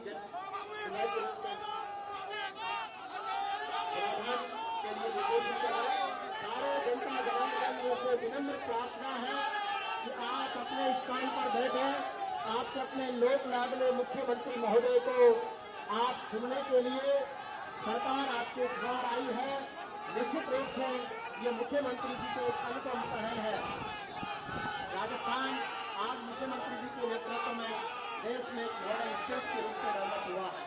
जन सुनवाई के समाधान के लिए निर्देशित करें। सारे जनता जनार्दन से विनम्र प्रार्थना है कि आप अपने स्थान पर बैठे, आपसे अपने लोक लाडले मुख्यमंत्री महोदय को आप सुनने के लिए सरकार आपके द्वार आई है। निश्चित रूप से ये मुख्यमंत्री जी को एक अनुपम पहल है। राजस्थान आज मुख्यमंत्री जी के नेतृत्व में देश में एक मॉडल स्टेट के रूप में डेवलप हुआ है।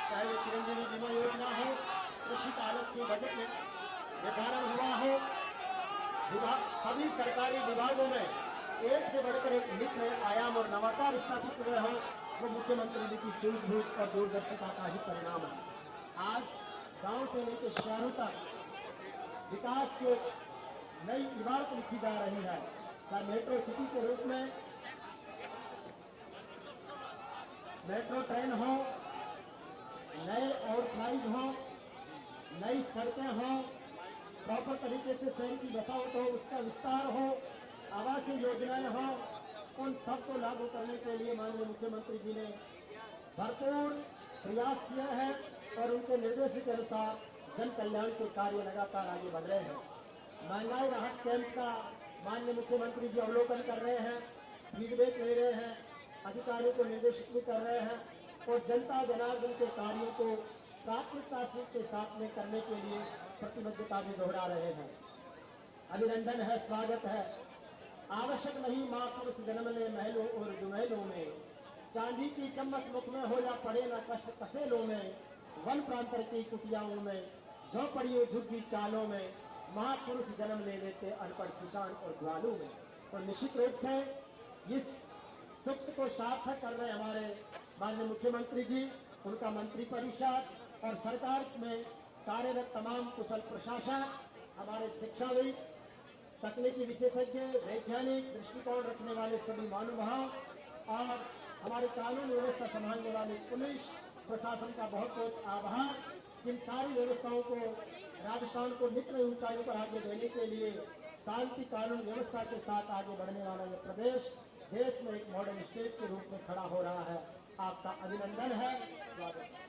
चाहे वो चिरंजीवी बीमा योजना हो, कृषि कानून से बजट में निर्धारण हुआ हो, सभी सरकारी विभागों में एक से बढ़कर एक नित नए आयाम और नवाचार स्थापित हुए हो, वो मुख्यमंत्री जी की सूझबूझ और दूरदर्शिता का ही परिणाम है। आज गांव से लेकर शहरों तक विकास की नई इबारत लिखी जा रही है। चाहे मेट्रो सिटी के रूप में मेट्रो ट्रेन हो, नए और फ्लाइट हो, नई सड़कें हो, प्रॉपर तरीके से शहर की बसावट हो, उसका विस्तार हो, आवासीय योजनाएं हो, उन सबको लागू करने के लिए माननीय मुख्यमंत्री जी ने भरपूर प्रयास किया है और उनके निर्देश के अनुसार जन कल्याण के कार्य लगातार आगे बढ़ रहे हैं। महंगाई राहत कैंप का माननीय मुख्यमंत्री जी अवलोकन कर रहे हैं, फीडबैक ले रहे हैं, अधिकारियों को निर्देशित भी कर रहे हैं और जनता जनार्दन के कार्यों को प्राथमिकता के साथ में करने के लिए प्रतिबद्धता भी दोहरा रहे हैं। अभिनंदन है, स्वागत है। आवश्यक नहीं माँ पुरुष जन्म ले महलों और दुमहलों में, चांदी की चम्मच मुख में हो या पड़े न कष्ट कसेलों में, वन प्रांतर की कुटियाओं में, झोपड़ियों झुग्गी चालों में, महापुरुष जन्म ले लेते अनपढ़ किसान और ग्वालों में। तो निश्चित रूप से इस सूक्त को सार्थक कर रहे हमारे माननीय मुख्यमंत्री जी, उनका मंत्री परिषद और सरकार में कार्यरत तमाम कुशल प्रशासन, हमारे शिक्षाविद, तकनीकी विशेषज्ञ, वैज्ञानिक दृष्टिकोण रखने वाले सभी महानुभाव और हमारी कानून व्यवस्था संभालने वाली पुलिस प्रशासन का बहुत बहुत आभार। इन सारी व्यवस्थाओं को राजस्थान को नित नई ऊंचाइयों पर आगे देने के लिए शांति कानून व्यवस्था के साथ आगे बढ़ने वाला यह प्रदेश देश में एक मॉडर्न स्टेट के रूप में खड़ा हो रहा है। आपका अभिनंदन है, स्वागत है।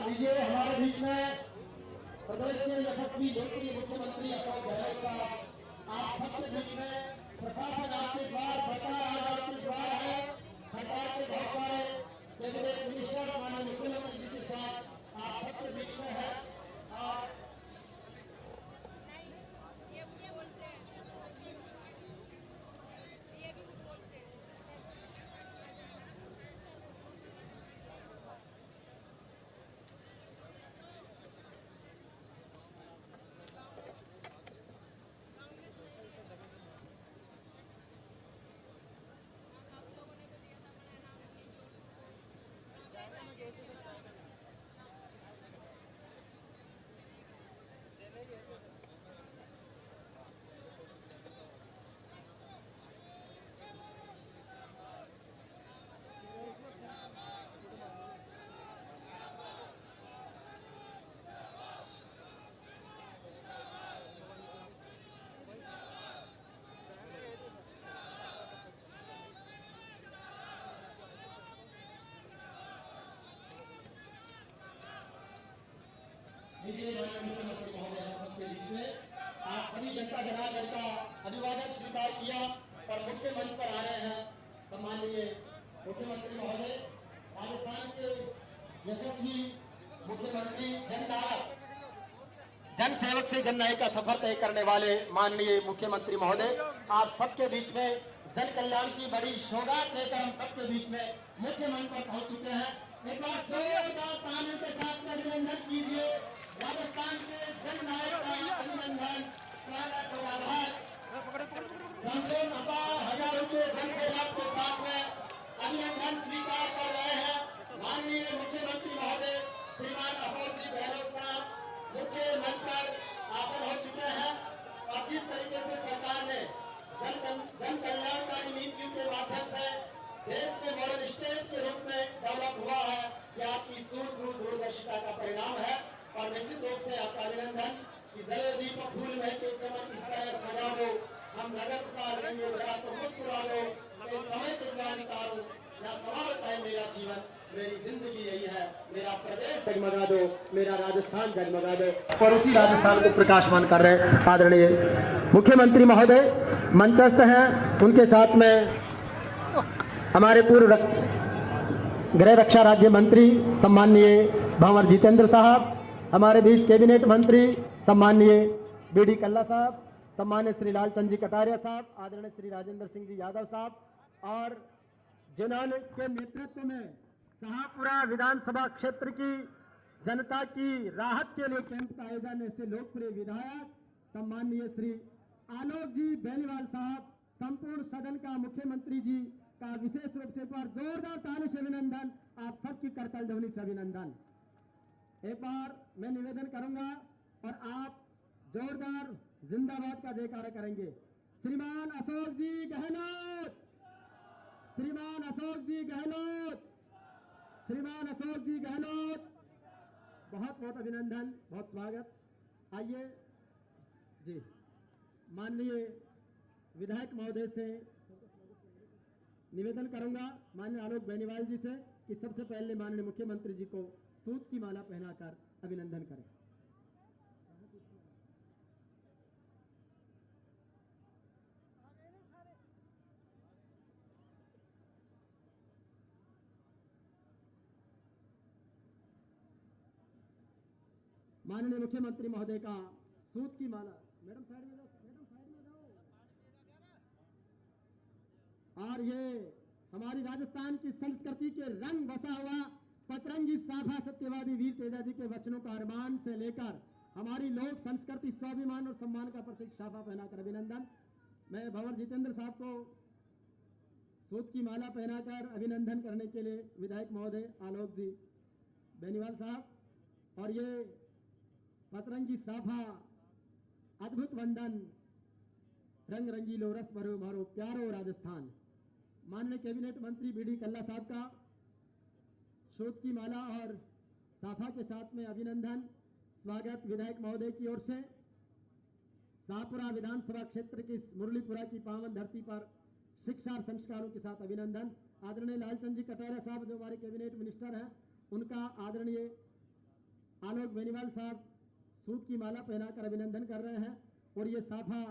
लीजिए हमारे बीच में प्रदेश के यशस्वी लोकप्रिय मुख्यमंत्री अशोक गहलोत साहब, आप सबके बीच में प्रशासन आपके द्वार, सरकार आज आपके द्वार कीजिए माननीय मुख्यमंत्री महोदय हम सबके बीच में। आप सभी जनता जनार्दन का अभिवादन स्वीकार किया और मुख्य मंच पर आ रहे हैं सम्माननीय मुख्यमंत्री महोदय, राजस्थान के यशस्वी मुख्यमंत्री, जननायक, जन सेवक से जननायक का सफर तय करने वाले माननीय मुख्यमंत्री महोदय, आप सबके बीच में जन कल्याण की बड़ी सौगात लेकर हम सबके बीच में मुख्य मंच पर पहुंच चुके हैं। एक बार जोरदार तालियों के साथ में अभिनंदन कीजिए राजस्थान के जननायक का। अभिनंदन, स्वागत और आभार। संपूर्ण हजारों के जन सेवक के साथ में अभिनंदन स्वीकार कर रहे हैं माननीय मुख्यमंत्री महोदय श्रीमान अशोक जी गहलोत साहब मुख्य मंच पर आसन हो चुके हैं। और जिस तरीके से सरकार ने जन कल्याणकारी नीतियों के माध्यम से देश में मॉडल स्टेट के रूप में डेवलप हुआ है, यह आपकी सूझबूझ दूरदर्शिता का परिणाम है। और निश्चित रूप से आपका अभिनंदन कि जले दीपक फूल में के चमन इस तरह सजा दो, हम नगर उतार लेंगे जरा तो मुस्कुरा दो, समय के जान उतारो या सवाल चाहे मेरा जीवन, मेरी जिंदगी यही है, मेरा प्रदेश जगमगा दो, मेरा राजस्थान जगमगा दो। और उसी राजस्थान को प्रकाशमान कर रहे हैं आदरणीय मुख्यमंत्री महोदय मंचस्थ हैं। उनके साथ में हमारे पूर्व गृह रक्षा राज्य मंत्री सम्माननीय भंवर जितेंद्र साहब, हमारे बीच कैबिनेट मंत्री सम्माननीय बीडी कल्ला साहब, सम्मान्य श्री लालचंद जी कटारिया साहब, आदरणीय श्री राजेंद्र सिंह जी यादव साहब, और जिन्होंने के नेतृत्व में शाहपुरा विधानसभा क्षेत्र की जनता की राहत के लिए कैंप का आयोजन ऐसे लोकप्रिय विधायक सम्माननीय श्री आलोक जी बेनीवाल साहब, संपूर्ण सदन का मुख्यमंत्री जी का विशेष रूप से पर जोरदार तालियों से अभिनंदन, आप सबकी करतल ध्वनि से अभिनंदन। एक बार मैं निवेदन करूंगा और आप जोरदार जिंदाबाद का जयकारा करेंगे। श्रीमान अशोक जी गहलोत, श्रीमान अशोक जी गहलोत, श्रीमान अशोक जी गहलोत, बहुत बहुत अभिनंदन, बहुत स्वागत। आइए जी, माननीय विधायक महोदय से निवेदन करूंगा, माननीय आलोक बेनीवाल जी से, कि सबसे पहले माननीय मुख्यमंत्री जी को सूत की माला पहनाकर अभिनंदन करें। माननीय मुख्यमंत्री महोदय का सूत की माला, मैडम साइड में जाओ, मैडम साइड में जाओ। और ये हमारी राजस्थान की संस्कृति के रंग बसा हुआ पचरंगी साफा सत्यवादी वीर तेजाजी के वचनों का अरमान से लेकर हमारी लोक संस्कृति स्वाभिमान और सम्मान का प्रतीक साफा पहनाकर अभिनंदन। मैं भंवर जितेंद्र साहब को सूत की माला पहनाकर अभिनंदन करने के लिए विधायक महोदय आलोक जी बेनीवाल साहब, और ये पचरंगी साफा अद्भुत वंदन, रंग रंगीलो रस भरो मारो प्यारो राजस्थान। माननीय कैबिनेट मंत्री बीडी कल्ला साहब का सूत की माला और साफा के साथ में अभिनंदन स्वागत विधायक महोदय की ओर से। शाहपुरा विधानसभा क्षेत्र की मुरलीपुरा की पावन धरती पर शिक्षा और संस्कारों के साथ अभिनंदन। आदरणीय लालचंद जी कटारिया साहब जो हमारे कैबिनेट मिनिस्टर हैं, उनका आदरणीय आलोक बेनीवाल साहब सूत की माला पहनाकर अभिनंदन कर रहे हैं। और ये साफा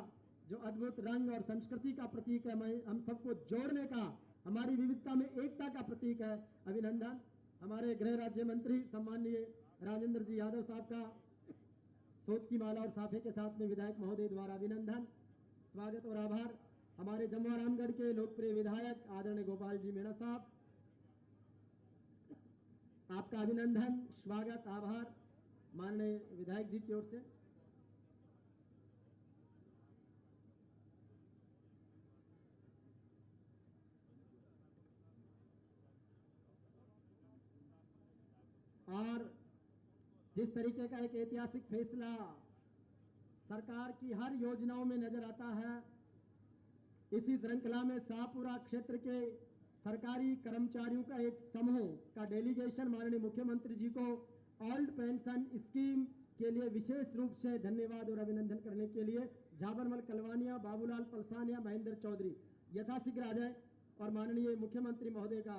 जो अद्भुत रंग और संस्कृति का प्रतीक है, हम सबको जोड़ने का, हमारी विविधता में एकता का प्रतीक है, अभिनंदन। हमारे गृह राज्य मंत्री सम्माननीय राजेंद्र जी यादव साहब का सूत की माला और साफे के साथ में विधायक महोदय द्वारा अभिनंदन, स्वागत और आभार। हमारे जमुआ रामगढ़ के लोकप्रिय विधायक आदरणीय गोपाल जी मीणा साहब, आपका अभिनंदन, स्वागत, आभार माननीय विधायक जी की ओर से। और जिस तरीके का एक ऐतिहासिक फैसला सरकार की हर योजनाओं में नजर आता है, इसी श्रृंखला में शाहपुरा क्षेत्र के सरकारी कर्मचारियों का एक समूह का डेलीगेशन माननीय मुख्यमंत्री जी को ओल्ड पेंशन स्कीम के लिए विशेष रूप से धन्यवाद और अभिनंदन करने के लिए झाबरमल कलवानिया, बाबूलाल पलसानिया, महेंद्र चौधरी यथाशीघ्र आ जाए। और माननीय मुख्यमंत्री महोदय का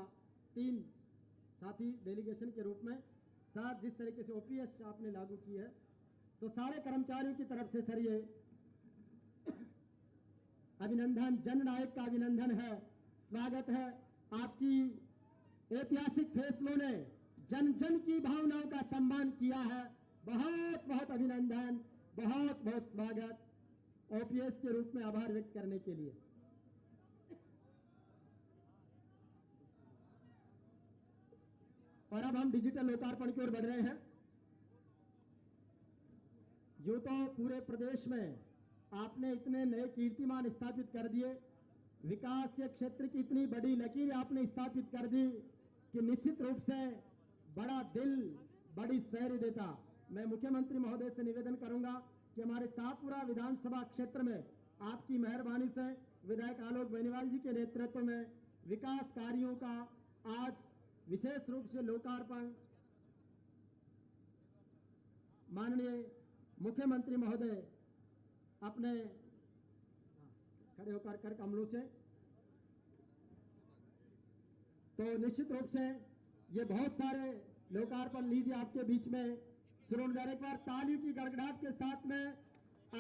3 साथी डेलीगेशन के रूप में। साथ जिस तरीके से ओपीएस आपने लागू की है, तो सारे कर्मचारियों की तरफ से सर ये अभिनंदन, जननायक का अभिनंदन है, स्वागत है। आपकी ऐतिहासिक फैसलों ने जन जन की भावनाओं का सम्मान किया है। बहुत बहुत अभिनंदन, बहुत बहुत स्वागत। ओपीएस के रूप में आभार व्यक्त करने के लिए। और अब हम डिजिटल लोकार्पण की ओर बढ़ रहे हैं। यूं तो पूरे प्रदेश में आपने इतने नए कीर्तिमान स्थापित कर दिए, विकास के क्षेत्र की इतनी बड़ी लकीर आपने स्थापित कर दी कि निश्चित रूप से बड़ा दिल, बड़ी सैर देता। मैं मुख्यमंत्री महोदय से निवेदन करूंगा कि हमारे शाहपुरा विधानसभा क्षेत्र में आपकी मेहरबानी से विधायक आलोक बेनीवाल जी के नेतृत्व में विकास कार्यों का आज विशेष रूप से लोकार्पण माननीय मुख्यमंत्री महोदय अपने खड़े होकर कर कमलों से, तो निश्चित रूप से ये बहुत सारे लोकार्पण लीजिए आपके बीच में शुरू हो जा रहे। एक बार तालियों की गड़गड़ाहट के साथ में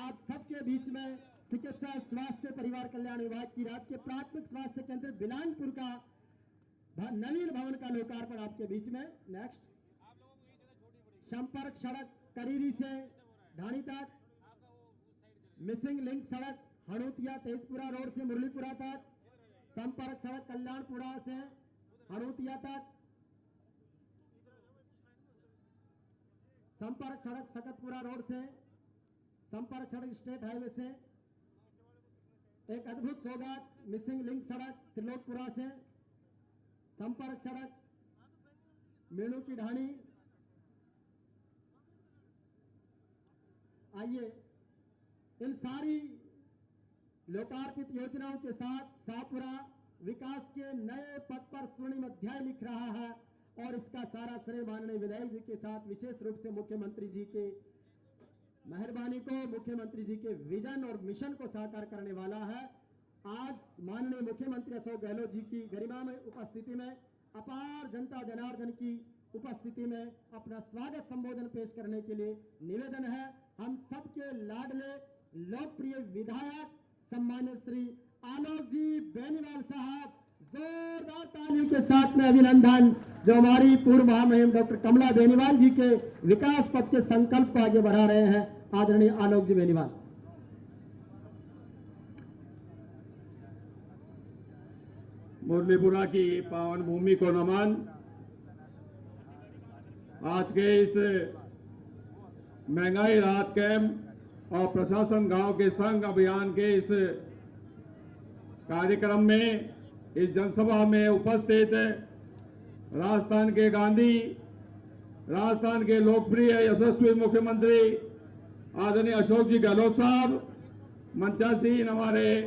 आप सबके बीच में चिकित्सा स्वास्थ्य परिवार कल्याण विभाग की राजकीय प्राथमिक स्वास्थ्य केंद्र बिलानपुर का नवीन भवन का लोकार्पण आपके बीच में। नेक्स्ट, संपर्क सड़क करीरी से ढाणी तक, मिसिंग लिंक सड़क हड़ूतिया तेजपुरा रोड से मुरलीपुरा तक, संपर्क सड़क कल्याणपुरा से हड़ूतिया तक, संपर्क सड़क सकतपुरा रोड से, संपर्क सड़क स्टेट हाईवे से, एक अद्भुत सौगात मिसिंग लिंक सड़क त्रिलोकपुरा से, संपर्क सड़क मेणु की ढाणी। आइए इन सारी लोकार्पित योजनाओं के साथ शाहपुरा विकास के नए पथ पर स्वर्णिम अध्याय लिख रहा है और इसका सारा श्रेय माननीय विधायक जी के साथ विशेष रूप से मुख्यमंत्री जी के मेहरबानी को, मुख्यमंत्री जी के विजन और मिशन को साकार करने वाला है। आज माननीय मुख्यमंत्री अशोक गहलोत जी की गरिमा में उपस्थिति में, अपार जनता जनार्दन की उपस्थिति में अपना स्वागत संबोधन पेश करने के लिए निवेदन है हम सबके लाडले लोकप्रिय विधायक सम्मानित श्री आलोक जी बेनीवाल साहब, जोरदार तालियों के साथ में अभिनंदन, जो हमारी पूर्व महामहिम डॉक्टर कमला बेनीवाल जी के विकास पथ के संकल्प को आगे बढ़ा रहे हैं। आदरणीय आलोक जी बेनीवाल। मुरलीपुरा की पावन भूमि को नमन। आज के इस महंगाई राहत कैंप और प्रशासन गांव के संग अभियान के इस कार्यक्रम में, इस जनसभा में उपस्थित राजस्थान के गांधी, राजस्थान के लोकप्रिय यशस्वी मुख्यमंत्री आदरणीय अशोक जी गहलोत साहब, मंचासीन हमारे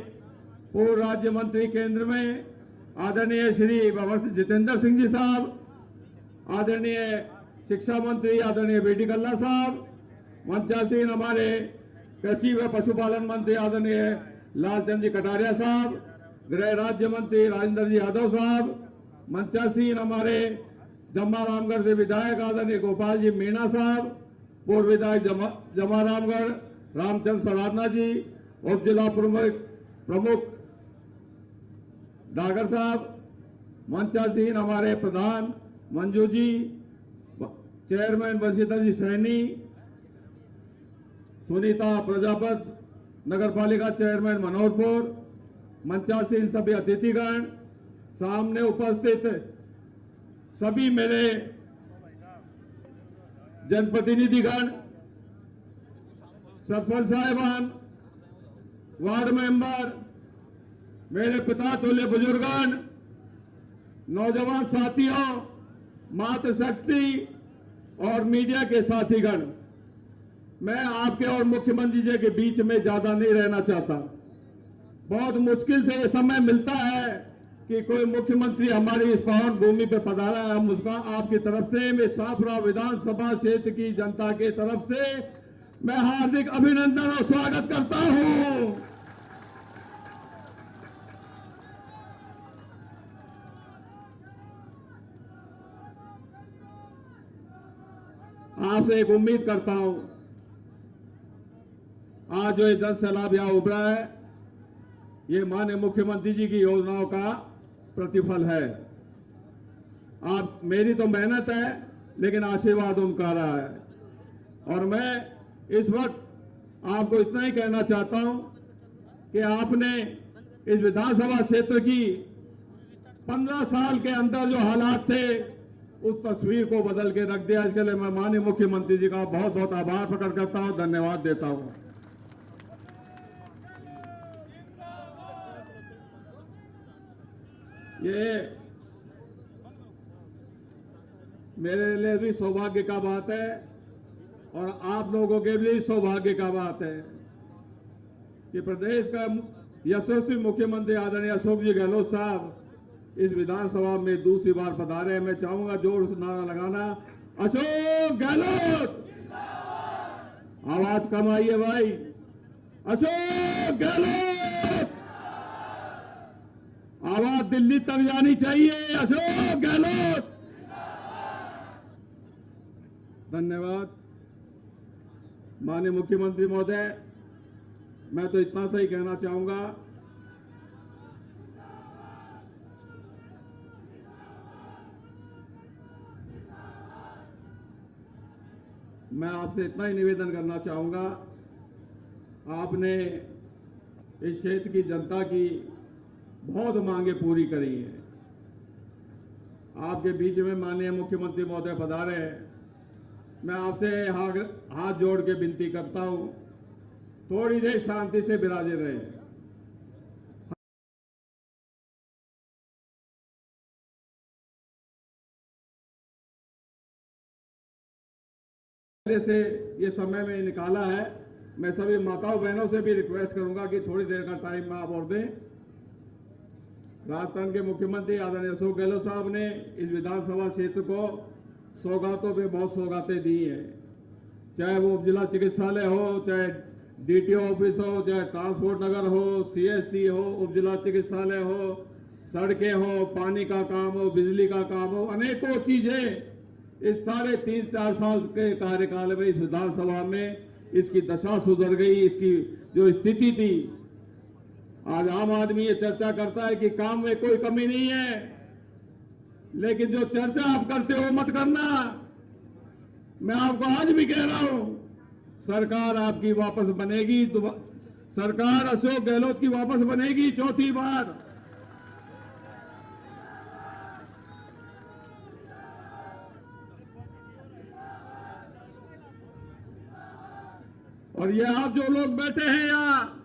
पूर्व राज्य मंत्री केंद्र में आदरणीय श्री भंवर जितेंद्र सिंह जी साहब, आदरणीय शिक्षा मंत्री आदरणीय बीडी कल्ला साहब, मंचासीन हमारे कृषि व पशुपालन मंत्री आदरणीय लालचंद जी कटारिया साहब, गृह राज्य मंत्री राजेंद्र जी यादव साहब, मंचासीन हमारे जम्मा रामगढ़ से विधायक आदरणीय गोपाल जी मीणा साहब, पूर्व विधायक जमा रामगढ़ रामचंद्र सराधना जी, उप जिला प्रमुख डागर साहब, मंचासीन हमारे प्रधान मंजू जी, चेयरमैन बंशीधर जी सैनी, सुनीता प्रजापत, नगर पालिका चेयरमैन मनोहरपुर, मंचासीन सभी अतिथिगण, सामने उपस्थित सभी मेरे जनप्रतिनिधिगण, सरपंच साहिबान, वार्ड मेंबर, मेरे पिता तुल्य बुजुर्गण, नौजवान साथियों, मातृशक्ति और मीडिया के साथीगण, मैं आपके और मुख्यमंत्री जी के बीच में ज्यादा नहीं रहना चाहता। बहुत मुश्किल से ये समय मिलता है कि कोई मुख्यमंत्री हमारी इस पावन भूमि पर पधारा है। हम उसका आपकी तरफ से, मैं शाहपुरा विधानसभा क्षेत्र की जनता के तरफ से मैं हार्दिक अभिनंदन और स्वागत करता हूं। आपसे एक उम्मीद करता हूं आज जो ये जन सैलाब यहाँ उभरा है, ये माननीय मुख्यमंत्री जी की योजनाओं का प्रतिफल है। आप मेरी तो मेहनत है, लेकिन आशीर्वाद उनका रहा है। और मैं इस वक्त आपको इतना ही कहना चाहता हूं कि आपने इस विधानसभा क्षेत्र की 15 साल के अंदर जो हालात थे, उस तस्वीर को बदल के रख दिया। इसके लिए मैं माननीय मुख्यमंत्री जी का बहुत बहुत आभार प्रकट करता हूं, धन्यवाद देता हूं। ये मेरे लिए भी सौभाग्य का बात है और आप लोगों के लिए सौभाग्य का बात है कि प्रदेश का यशस्वी मुख्यमंत्री आदरणीय अशोक जी गहलोत साहब इस विधानसभा में दूसरी बार पधारे हैं। मैं चाहूंगा जोर से नारा लगाना, अशोक गहलोत। आवाज कम आई है भाई, अशोक गहलोत। आवाज दिल्ली तक जानी चाहिए, अशोक गहलोत। धन्यवाद माननीय मुख्यमंत्री महोदय। मैं तो इतना सा ही कहना चाहूंगा, मैं आपसे इतना ही निवेदन करना चाहूंगा, आपने इस क्षेत्र की जनता की बहुत मांगे पूरी करी हैं। आपके बीच में माननीय मुख्यमंत्री महोदय पधारे हैं। मैं आपसे हाथ जोड़ के विनती करता हूं, थोड़ी देर शांति से विराजे रहे। से ये समय में निकाला है। मैं सभी माताओं बहनों से भी रिक्वेस्ट करूंगा कि थोड़ी देर का टाइम आप और दें। राजस्थान के मुख्यमंत्री आदरणीय अशोक गहलोत साहब ने इस विधानसभा क्षेत्र को सौगातों पे बहुत सौगातें दी हैं, चाहे वो जिला चिकित्सालय हो, चाहे डीटीओ ऑफिस हो, चाहे ट्रांसपोर्ट नगर हो, सीएससी हो, उप जिला चिकित्सालय हो, सड़कें हो, पानी का काम हो, बिजली का काम हो, अनेकों चीजें इस 3.5-4 साल के कार्यकाल में इस विधानसभा में इसकी दशा सुधर गई। इसकी जो स्थिति थी, आज आम आदमी ये चर्चा करता है कि काम में कोई कमी नहीं है, लेकिन जो चर्चा आप करते हो मत करना। मैं आपको आज भी कह रहा हूं, सरकार आपकी वापस बनेगी, सरकार अशोक गहलोत की वापस बनेगी चौथी बार। और ये आप जो लोग बैठे हैं यहाँ,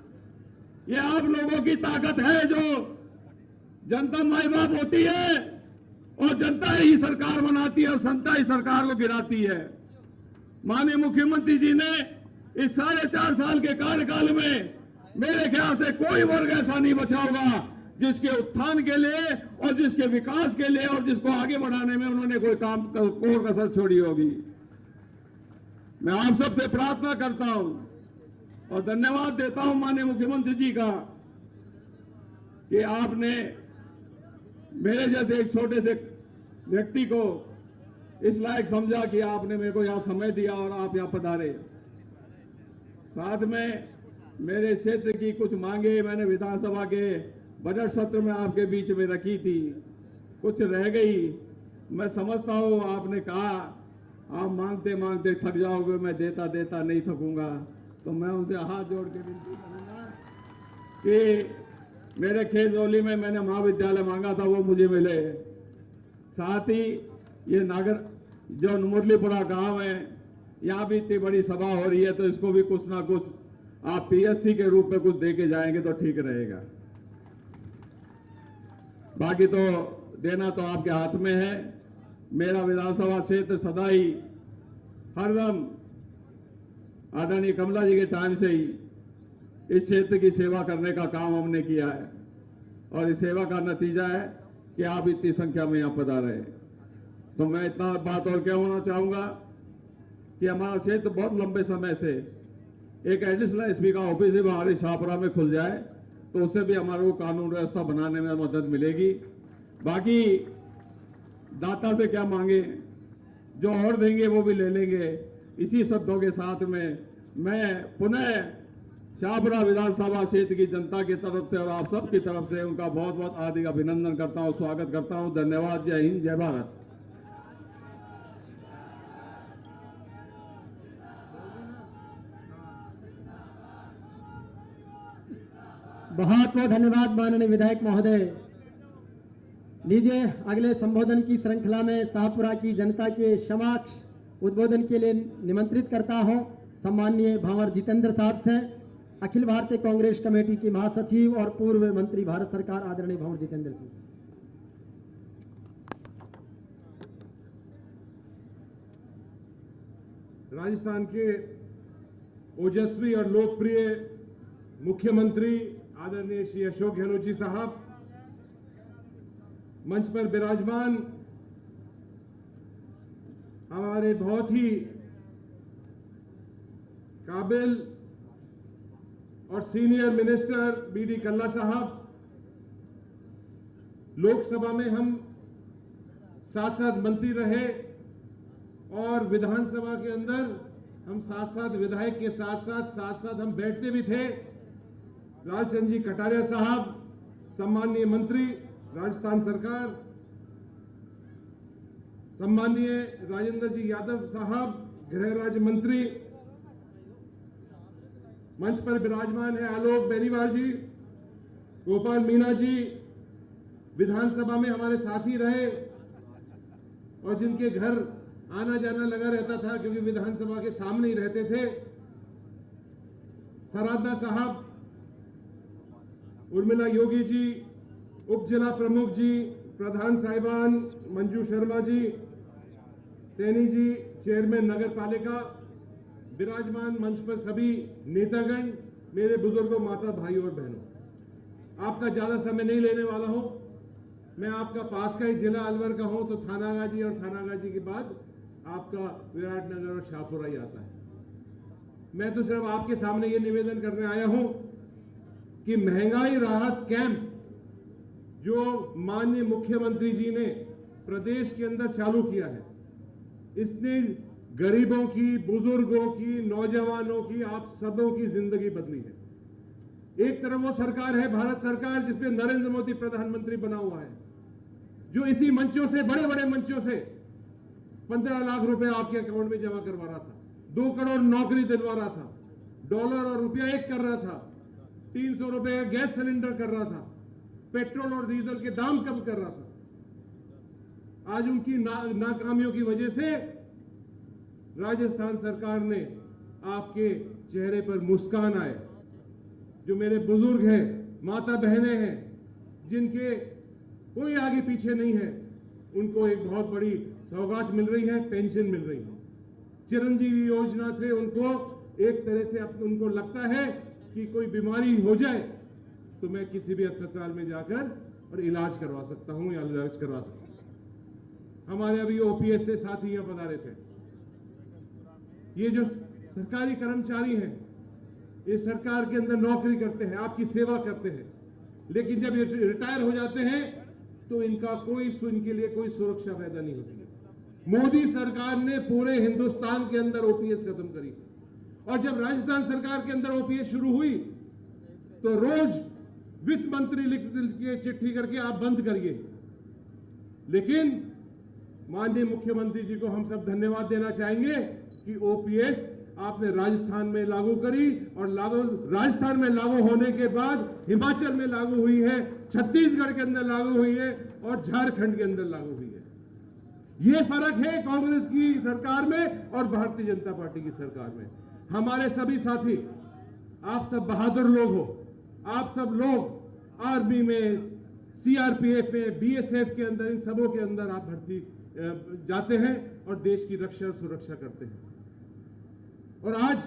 ये आप लोगों की ताकत है। जो जनता माई बाप होती है और जनता ही सरकार बनाती है और जनता ही सरकार को गिराती है। माननीय मुख्यमंत्री जी ने इस 4.5 साल के कार्यकाल में मेरे ख्याल से कोई वर्ग ऐसा नहीं बचा होगा जिसके उत्थान के लिए और जिसके विकास के लिए और जिसको आगे बढ़ाने में उन्होंने कोई काम कोर कसर छोड़ी होगी। मैं आप सबसे प्रार्थना करता हूं और धन्यवाद देता हूं माननीय मुख्यमंत्री जी का कि आपने मेरे जैसे एक छोटे से व्यक्ति को इस लायक समझा कि आपने मेरे को यहां समय दिया और आप यहां पधारे। साथ में मेरे क्षेत्र की कुछ मांगे मैंने विधानसभा के बजट सत्र में आपके बीच में रखी थी, कुछ रह गई। मैं समझता हूं आपने कहा आप मांगते मांगते थक जाओगे, मैं देता देता नहीं थकूंगा। तो मैं उनसे हाथ जोड़ के विनती करूंगा कि मेरे खेजौली में मैंने महाविद्यालय मांगा था, वो मुझे मिले। साथ ही ये नागर जो मुरलीपुरा गांव है, यहाँ भी इतनी बड़ी सभा हो रही है, तो इसको भी कुछ ना कुछ आप पीएससी के रूप में कुछ दे के जाएंगे तो ठीक रहेगा। बाकी तो देना तो आपके हाथ में है। मेरा विधानसभा क्षेत्र सदा ही हरदम आदरणीय कमला जी के टाइम से ही इस क्षेत्र की सेवा करने का काम हमने किया है और इस सेवा का नतीजा है कि आप इतनी संख्या में यहाँ पधारे हैं। तो मैं इतना बात और क्या होना चाहूंगा कि हमारा क्षेत्र बहुत लंबे समय से एक एडिशनल एसपी का ऑफिस भी हमारे शाहपुरा में खुल जाए तो उससे भी हमारे को कानून व्यवस्था बनाने में मदद मिलेगी। बाकी दाता से क्या मांगे, जो और देंगे वो भी ले लेंगे। इसी शब्दों के साथ में मैं पुनः शाहपुरा विधानसभा क्षेत्र की जनता की तरफ से और आप सब की तरफ से उनका बहुत बहुत हार्दिक अभिनंदन करता हूं, स्वागत करता हूं। धन्यवाद। जय हिंद, जय भारत। बहुत बहुत धन्यवाद माननीय विधायक महोदय। लीजिए अगले संबोधन की श्रृंखला में शाहपुरा की जनता के समक्ष उद्बोधन के लिए निमंत्रित करता हूं सम्माननीय भंवर जितेंद्र साहब से, अखिल भारतीय कांग्रेस कमेटी के महासचिव और पूर्व मंत्री भारत सरकार आदरणीय भंवर जितेंद्र सिंह। राजस्थान के ओजस्वी और लोकप्रिय मुख्यमंत्री आदरणीय श्री अशोक गहलोत जी साहब, मंच पर विराजमान हमारे बहुत ही काबिल और सीनियर मिनिस्टर बीडी कल्ला साहब, लोकसभा में हम साथ साथ मंत्री रहे और विधानसभा के अंदर हम साथ साथ विधायक के साथ साथ हम बैठते भी थे। लालचंद जी कटारिया साहब, सम्माननीय मंत्री राजस्थान सरकार, सम्माननीय राजेंद्र जी यादव साहब, गृह राज्य मंत्री, मंच पर विराजमान है आलोक बेनीवाल जी, गोपाल मीणा जी, विधानसभा में हमारे साथी रहे और जिनके घर आना जाना लगा रहता था क्योंकि विधानसभा के सामने ही रहते थे, सराधा साहब, उर्मिला योगी जी, उप जिला प्रमुख जी, प्रधान साहिबान मंजू शर्मा जी, सैनी जी, चेयरमैन नगर पालिका, विराजमान मंच पर सभी नेतागण, मेरे बुजुर्गों, माता, भाई और बहनों, आपका ज्यादा समय नहीं लेने वाला हूं। मैं आपका पास का ही जिला अलवर का हूं तो थानागाजी और थानागाजी के बाद आपका विराटनगर और शाहपुरा ही आता है। मैं तो सिर्फ आपके सामने ये निवेदन करने आया हूं कि महंगाई राहत कैंप जो माननीय मुख्यमंत्री जी ने प्रदेश के अंदर चालू किया है, इसने गरीबों की, बुजुर्गों की, नौजवानों की, आप सबों की जिंदगी बदली है। एक तरफ वो सरकार है भारत सरकार जिसपे नरेंद्र मोदी प्रधानमंत्री बना हुआ है, जो इसी मंचों से, बड़े बड़े मंचों से 15 लाख रुपए आपके अकाउंट में जमा करवा रहा था, 2 करोड़ नौकरी दिलवा रहा था, डॉलर और रुपया एक कर रहा था, 300 रुपए का गैस सिलेंडर कर रहा था, पेट्रोल और डीजल के दाम कम कर रहा था। आज उनकी नाकामियों की वजह से राजस्थान सरकार ने आपके चेहरे पर मुस्कान आए। जो मेरे बुजुर्ग हैं, माता बहनें हैं, जिनके कोई आगे पीछे नहीं है, उनको एक बहुत बड़ी सौगात मिल रही है, पेंशन मिल रही है। चिरंजीवी योजना से उनको एक तरह से उनको लगता है कि कोई बीमारी हो जाए तो मैं किसी भी अस्पताल में जाकर और इलाज करवा सकता हूं या इलाज करवा सकता हूं। हमारे अभी ओपीएस से साथी यहां पधारे थे। ये जो सरकारी कर्मचारी हैं, ये सरकार के अंदर नौकरी करते हैं, आपकी सेवा करते हैं, लेकिन जब ये रिटायर हो जाते हैं तो इनके लिए कोई सुरक्षा पैदा नहीं होती है। मोदी सरकार ने पूरे हिंदुस्तान के अंदर ओपीएस खत्म करी और जब राजस्थान सरकार के अंदर ओपीएस शुरू हुई तो रोज वित्त मंत्री लिख के चिट्ठी करके आप बंद करिए, लेकिन माननीय मुख्यमंत्री जी को हम सब धन्यवाद देना चाहेंगे कि ओपीएस आपने राजस्थान में लागू करी और राजस्थान में लागू होने के बाद हिमाचल में लागू हुई है, छत्तीसगढ़ के अंदर लागू हुई है और झारखंड के अंदर लागू हुई है। यह फर्क है कांग्रेस की सरकार में और भारतीय जनता पार्टी की सरकार में। हमारे सभी साथी, आप सब बहादुर लोग हो, आप सब लोग आर्मी में, सीआरपीएफ में, बीएसएफ के अंदर, इन सबों के अंदर आप भर्ती जाते हैं और देश की रक्षा और सुरक्षा करते हैं। और आज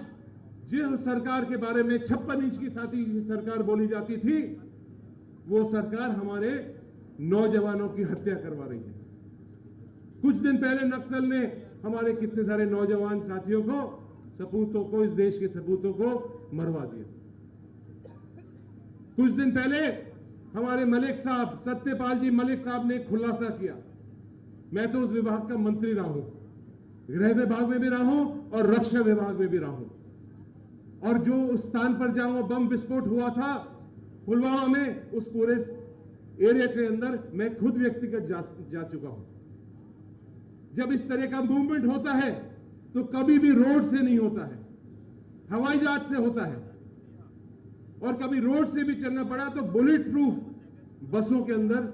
जिस सरकार के बारे में 56 इंच की साथी सरकार बोली जाती थी, वो सरकार हमारे नौजवानों की हत्या करवा रही है। कुछ दिन पहले नक्सल ने हमारे कितने सारे नौजवान साथियों को, सपूतों को, इस देश के सपूतों को मरवा दिया। कुछ दिन पहले हमारे मलिक साहब, सत्यपाल जी मलिक साहब ने खुलासा किया। मैं तो उस विभाग का मंत्री रहा हूं, गृह विभाग में भी रहा हूं और रक्षा विभाग में भी रहा हूं। और जो उस स्थान पर जहां वो बम विस्फोट हुआ था पुलवामा में, उस पूरे एरिया के अंदर मैं खुद व्यक्तिगत जा चुका हूं। जब इस तरह का मूवमेंट होता है तो कभी भी रोड से नहीं होता है, हवाई जहाज से होता है, और कभी रोड से भी चलना पड़ा तो बुलेट प्रूफ बसों के अंदर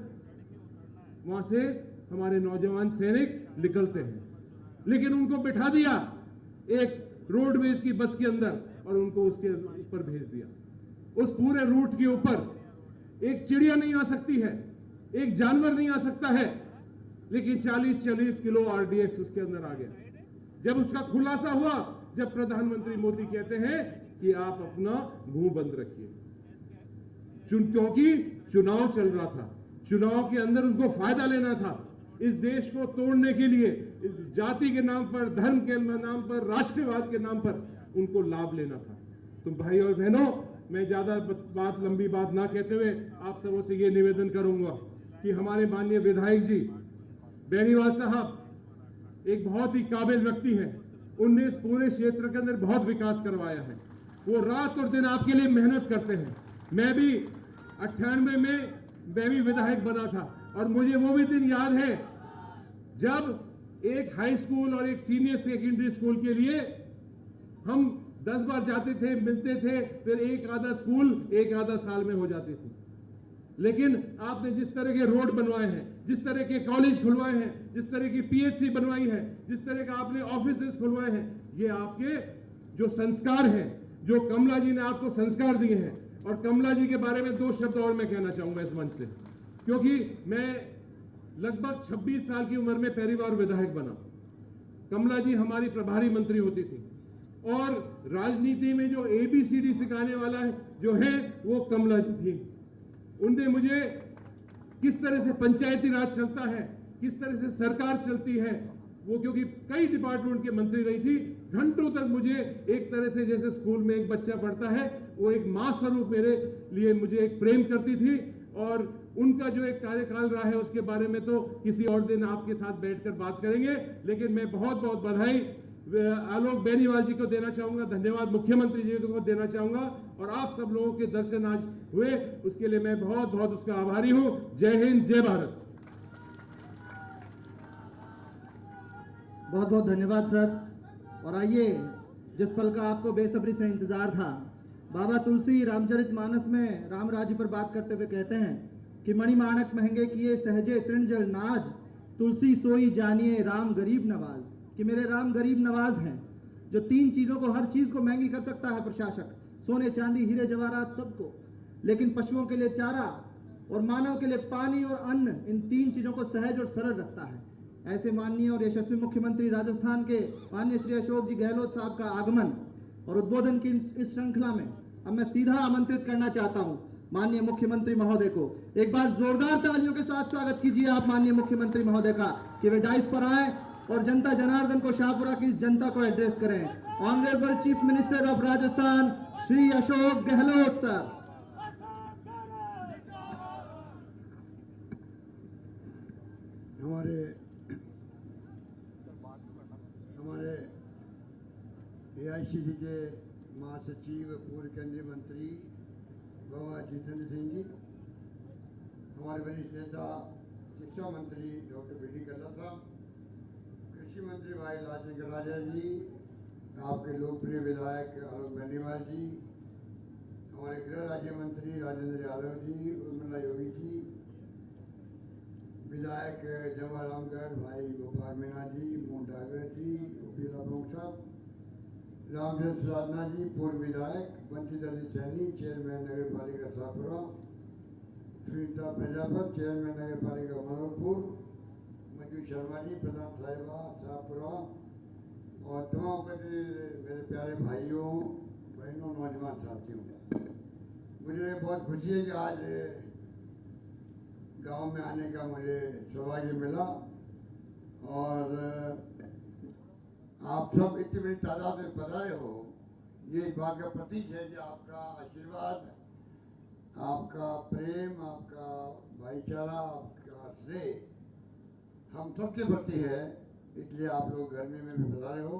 वहां से हमारे नौजवान सैनिक निकलते हैं। लेकिन उनको बिठा दिया एक रोडवेज की बस के अंदर और उनको उसके ऊपर भेज दिया। उस पूरे रूट के ऊपर एक चिड़िया नहीं आ सकती है, एक जानवर नहीं आ सकता है, लेकिन 40-40 किलो आरडीएक्स उसके अंदर आ गया। जब उसका खुलासा हुआ, जब प्रधानमंत्री मोदी कहते हैं कि आप अपना मुंह बंद रखिए, क्योंकि चुनाव चल रहा था, चुनाव के अंदर उनको फायदा लेना था, इस देश को तोड़ने के लिए, इस जाति के नाम पर, धर्म के नाम पर, राष्ट्रवाद के नाम पर उनको लाभ लेना था। तो भाई और बहनों, मैं ज्यादा लंबी बात ना कहते हुए आप सबों से ये निवेदन करूंगा कि हमारे माननीय विधायक जी बेनीवाल साहब एक बहुत ही काबिल व्यक्ति हैं। उनने इस पूरे क्षेत्र के अंदर बहुत विकास करवाया है। वो रात और दिन आपके लिए मेहनत करते हैं। मैं भी 98 में मैं भी विधायक बना था और मुझे वो भी दिन याद है जब एक हाई स्कूल और एक सीनियर सेकेंडरी स्कूल के लिए हम 10 बार जाते थे, मिलते थे, फिर एक आधा स्कूल एक आधा साल में हो जाती थी। लेकिन आपने जिस तरह के रोड बनवाए हैं, जिस तरह के कॉलेज खुलवाए हैं, जिस तरह की पीएचसी बनवाई है, जिस तरह का आपने ऑफिसेस खुलवाए हैं, ये आपके जो संस्कार हैं, जो कमला जी ने आपको संस्कार दिए हैं। और कमला जी के बारे में 2 शब्द और मैं कहना चाहूंगा इस मंच से, क्योंकि मैं लगभग 26 साल की उम्र में पहली बार विधायक बना। कमला जी हमारी प्रभारी मंत्री होती थी और राजनीति में जो ABCD सिखाने वाला है जो है वो कमला जी थी। उनने मुझे किस तरह से पंचायती राज चलता है, किस तरह से सरकार चलती है, वो क्योंकि कई डिपार्टमेंट के मंत्री रही थी, घंटों तक मुझे एक तरह से जैसे स्कूल में एक बच्चा पढ़ता है, वो एक मां स्वरूप मेरे लिए मुझे एक प्रेम करती थी। और उनका जो एक कार्यकाल रहा है उसके बारे में तो किसी और दिन आपके साथ बैठकर बात करेंगे। लेकिन मैं बहुत बहुत बधाई आलोक बेनीवाल जी को देना चाहूंगा, धन्यवाद मुख्यमंत्री जी को देना चाहूंगा, और आप सब लोगों के दर्शन आज हुए उसके लिए मैं बहुत बहुत उसका आभारी हूं। जय हिंद, जय भारत। बहुत बहुत धन्यवाद सर। और आइए, जिस पल का आपको बेसब्री से इंतजार था, बाबा तुलसी रामचरितमानस में राम राज्य पर बात करते हुए कहते हैं कि मणिमाणक महंगे किए सहजे तृणजल नाज, तुलसी सोई जानिए राम गरीब नवाज। कि मेरे राम गरीब नवाज हैं, जो 3 चीज़ों को, हर चीज़ को महंगी कर सकता है प्रशासक, सोने चांदी हीरे जवाहरात सबको, लेकिन पशुओं के लिए चारा और मानव के लिए पानी और अन्न, इन 3 चीज़ों को सहज और सरल रखता है। ऐसे माननीय और यशस्वी मुख्यमंत्री राजस्थान के माननीय श्री अशोक जी गहलोत साहब का आगमन और उद्बोधन की इस श्रृंखला में अब मैं सीधा आमंत्रित करना चाहता हूं माननीय मुख्यमंत्री महोदय को। एक बार जोरदार तालियों के साथ स्वागत कीजिए आप माननीय मुख्यमंत्री महोदय का, कि वे डाइस पर आए और जनता जनार्दन को, शाहपुरा की इस जनता को एड्रेस करें। Honourable chief minister of Rajasthan Shri Ashok Gehlot sir. हमारे AICC के महासचिव पूर्व केंद्रीय मंत्री बाबा जितेंद्र सिंह जी, हमारे वरिष्ठ नेता शिक्षा मंत्री डॉक्टर BD कल्ला साहब, कृषि मंत्री भाई लालचंद्र कटारिया जी, आपके लोकप्रिय विधायक आलोक बेनीवाल जी, हमारे गृह राज्य मंत्री राजेंद्र यादव जी, उर्मिला योगी जी, विधायक जवाहरामगढ़ भाई गोपाल मीणा जी, मोहन डागर जी, उपीला प्रमुख साहब, रामचंद्र साधना जी पूर्व विधायक, वंचित अली सैनी चेयरमैन नगर पालिका शाहपुरा, सुनीता प्रजापत चेयरमैन नगर पालिका मनोहरपुर, मंजू शर्मा जी प्रधान साहिबा शाहपुरा, और तमाम उपस्थित मेरे प्यारे भाइयों बहनों नौजवान साथियों, मुझे बहुत खुशी है कि आज गांव में आने का मुझे सौभाग्य मिला। और आप सब इतनी बड़ी तादाद में पधारे हो, ये इस बात का प्रतीक है कि आपका आशीर्वाद, आपका प्रेम, आपका भाईचारा, आपका श्रेय हम सबके प्रति है। इसलिए आप लोग गर्मी में भी पधारे हो,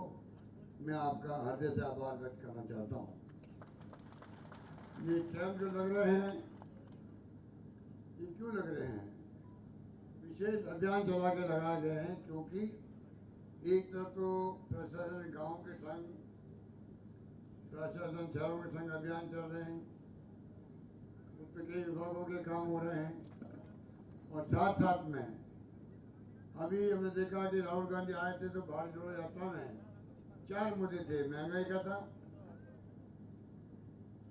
मैं आपका हृदय से आभार व्यक्त करना चाहता हूँ। ये कैंप जो लग रहे हैं, ये क्यों लग रहे हैं? विशेष अभियान चला के लगाए गए हैं, क्योंकि एक तरफ तो प्रशासन गांव के संग, प्रशासन शहरों के संग अभियान चल रहे हैं, उस पर कई विभागों के काम हो रहे हैं, और साथ साथ में अभी हमने देखा कि राहुल गांधी आए थे तो भारत जोड़ो यात्रा में 4 मुद्दे थे। महंगाई का था,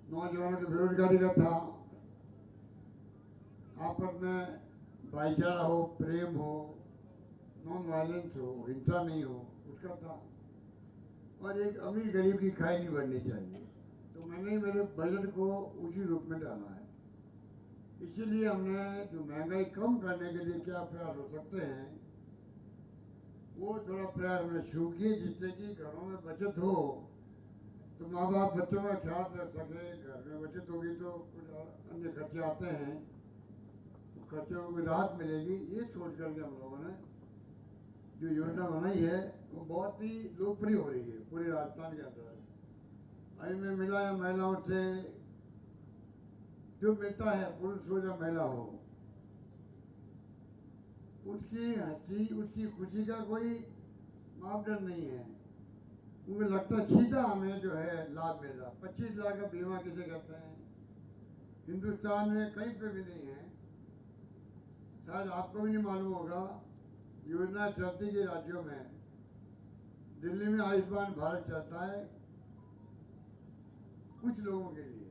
नौजवानों की बेरोजगारी का था, आपस में भाईचारा हो, प्रेम हो, नॉन वायलेंस हो, हिंसा नहीं हो, उसका था, और एक अमीर गरीब की खाई नहीं बढ़नी चाहिए। तो मैंने मेरे बजट को उसी रूप में डाला है। इसीलिए हमने जो महंगाई कम करने के लिए क्या प्रयास हो सकते हैं, वो थोड़ा प्रयास हमने शुरू किए, जिससे कि घरों में बचत हो, तो माँ बाप बच्चों का ख्याल रख सके। घर में बचत होगी तो कुछ अन्य खर्चे आते हैं, तो खर्चों को राहत मिलेगी। ये सोच करके हम लोगों ने जो योजना बनाई है वो बहुत ही लोकप्रिय हो रही है पूरे राजस्थान के अंदर। अभी मैं मिला है महिलाओं से, जो मिलता है पुरुष हो या महिला हो, उसकी हंसी, उसकी खुशी का कोई मापदंड नहीं है। उनको लगता है सीधा हमें जो है लाभ मिल रहा। 25 लाख का बीमा किसे कहते हैं, हिंदुस्तान में कहीं पे भी नहीं है, शायद आपको भी नहीं मालूम होगा। योजना चलती के राज्यों में, दिल्ली में आयुष्मान भारत चलता है कुछ लोगों के लिए,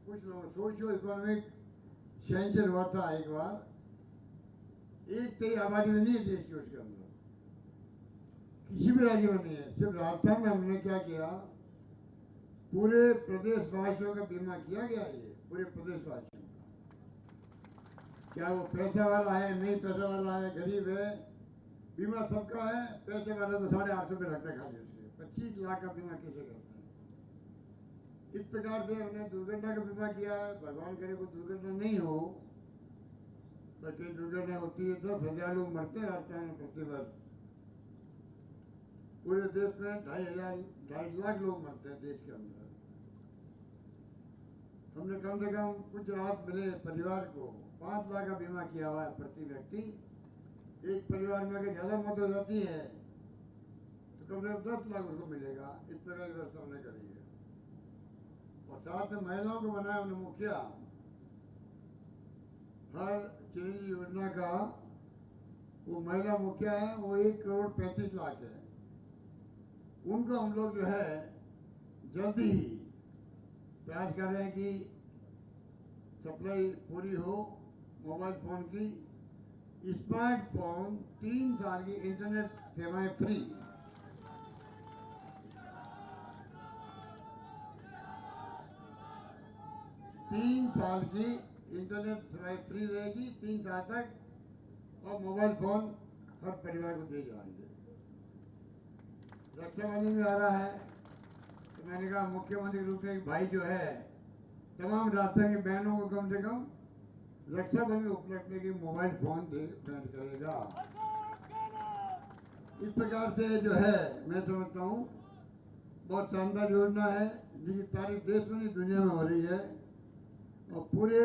कुछ लोग। सोशो इकोनॉमिक सेंचर हुआ था एक बार, 1/3 आबादी में नहीं है देश की, उसके अंदर किसी भी राज्य में नहीं है। सिर्फ राजस्थान में हमने क्या किया, पूरे प्रदेशवासियों का बीमा किया गया। ये पूरे प्रदेशवासियों का, क्या वो पैसा वाला है, नहीं पैसा वाला है, गरीब है, बीमा सबका है। पैसे वाला तो 850 रुपये लगता है खाली उसके। 25 लाख का बीमा कैसे करते हैं? इस प्रकार से हमने दुर्घटना का बीमा किया है। भगवान करे कोई दुर्घटना नहीं हो, बल्कि दुर्घटना होती है 10,000 लोग मरते हैं राजस्थान में प्रतिवर्ष। पूरे देश में 2.5 लाख लोग मरते हैं देश के अंदर। हमने कम से कम कुछ राहत मिले परिवार को। 5 लाख का बीमा किया हुआ है प्रति व्यक्ति। एक परिवार में अगर ज़्यादा मौत हो जाती है तो कम से कम 10 लाख उसको मिलेगा। इस प्रकार की व्यवस्था हमने करी है। और साथ में महिलाओं को बनाया हमने मुखिया। हर चिरंजीवी योजना का वो महिला मुखिया है, वो 1,35,00,000 है। उनको हम लोग जो है जल्दी ही प्रयास कर रहे हैं कि सप्लाई पूरी हो मोबाइल फ़ोन की। स्मार्टफोन 3 साल की इंटरनेट सेवाएं फ्री। तीन साल की इंटरनेट सेवाएं फ्री रहेगी 3 साल तक, और मोबाइल फ़ोन हर परिवार को दे जाएंगे। रक्षाबंधन में आ रहा है तो मैंने कहा मुख्यमंत्री के रूप में एक भाई जो है तमाम राजस्थान की बहनों को कम से कम रक्षाबंधन उपलक्ष्य की मोबाइल फोन भेंट करेगा। इस प्रकार से जो है मैं समझता हूँ बहुत शानदार योजना है, जिसकी तारीफ देश में नहीं दुनिया में हो रही है। और पूरे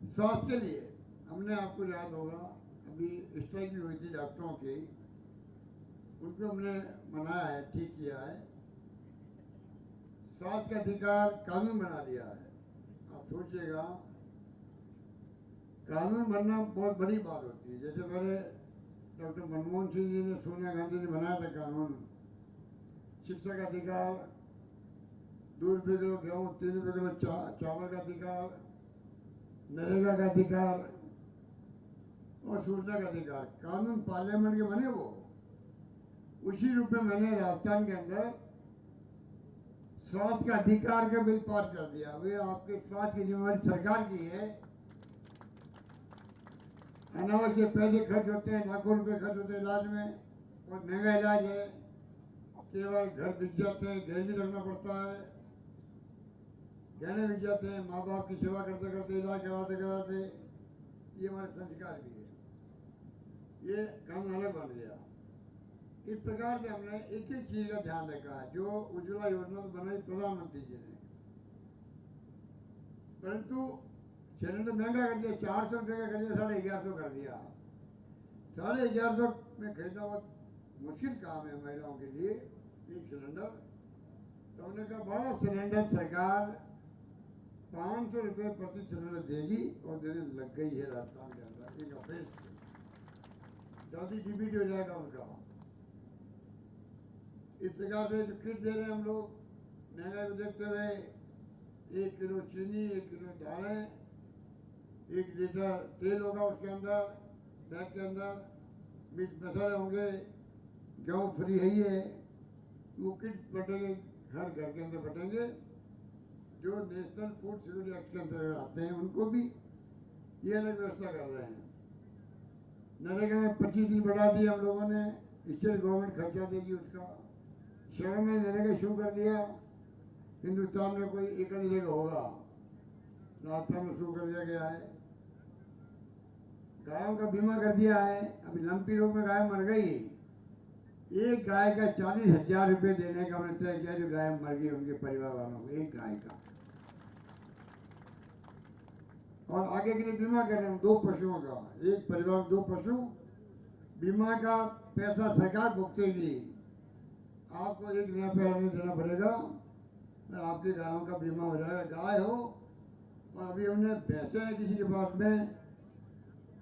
स्वास्थ्य के लिए हमने, आपको याद होगा अभी स्ट्राइक भी हुई थी डॉक्टरों की, उनको हमने मनाया है, ठीक किया है। स्वास्थ्य का अधिकार कानून बना दिया है। आप सोचिएगा, कानून बनना बहुत बड़ी बात होती है। जैसे पहले डॉक्टर मनमोहन सिंह जी ने, सोनिया गांधी ने बनाया था कानून, शिक्षा का अधिकार, 2 रुपये किलो गेहूँ, 3 रुपये किलो चावल का अधिकार, नरेगा का अधिकार और सूचना का अधिकार। कानून पार्लियामेंट के बने वो। उसी रूप में मैंने राजस्थान के अंदर स्वास्थ्य का अधिकार का बिल पास कर दिया। वे आपके स्वास्थ्य की जिम्मेवारी सरकार की है। अनावश्यक पैसे खर्च होते हैं, लाखों रुपए खर्च होते हैं इलाज में, बहुत महंगा इलाज है। केवल घर बिक जाते हैं, घर भी रखना पड़ता है, गहने बिक जाते हैं, माँ बाप की सेवा करते करते, इलाज करवाते करवाते। ये हमारे संस्कार भी है। ये काम अलग बन गया। इस प्रकार से हमने एक एक चीज का ध्यान रखा है। जो उज्ज्वला योजना तो बनाई प्रधानमंत्री जी ने, परंतु सिलेंडर महंगा कर दिया, 400 रुपये का कर दिया, 1150 कर दिया। 1150 में खरीदना बहुत मुश्किल काम है महिलाओं के लिए एक सिलेंडर। तो हमने कहा 12 सिलेंडर सरकार 500 रुपये प्रति सिलेंडर देगी और देने लग गई है राजस्थान के अंदर 1 अप्रैल से। जल्दी डीबीटी हो जाएगा उनका। इस प्रकार से जो किट दे रहे हैं हम लोग, महंगाई को देखते हुए 1 किलो चीनी, 1 किलो दालें, 1 लीटर तेल होगा उसके अंदर, बैग के अंदर मिर्च मसाले होंगे, गेहूँ फ्री है ही है। वो किट बटेंगे, हर घर के अंदर बटेंगे। जो नेशनल फूड सिक्योरिटी एक्ट के अंतर्गत आते हैं उनको भी ये अलग व्यवस्था कर रहे हैं। नरेगा में 25 दिन बढ़ा दिया हम लोगों ने, स्टेट गवर्नमेंट खर्चा देगी उसका। शहरों में नरेगा शुरू कर दिया। हिंदुस्तान में कोई एक आधी जगह होगा, राजस्थान में शुरू कर दिया गया है। गायों का बीमा कर दिया है। अभी लंपी रोग में गाय मर गई, एक गाय का 40,000 रुपये देने का हमने तय किया। जो गाय मर गई उनके परिवार वालों को एक गाय का, और आगे के लिए बीमा कर रहे हैं 2 पशुओं का, एक परिवार 2 पशु। बीमा का पैसा सरकार भुगतेगी, आपको 1 नया पैसा नहीं देना पड़ेगा और आपकी गायों का बीमा हो जाएगा। गाय हो, और अभी हमने भैंसें हैं किसी के पास में,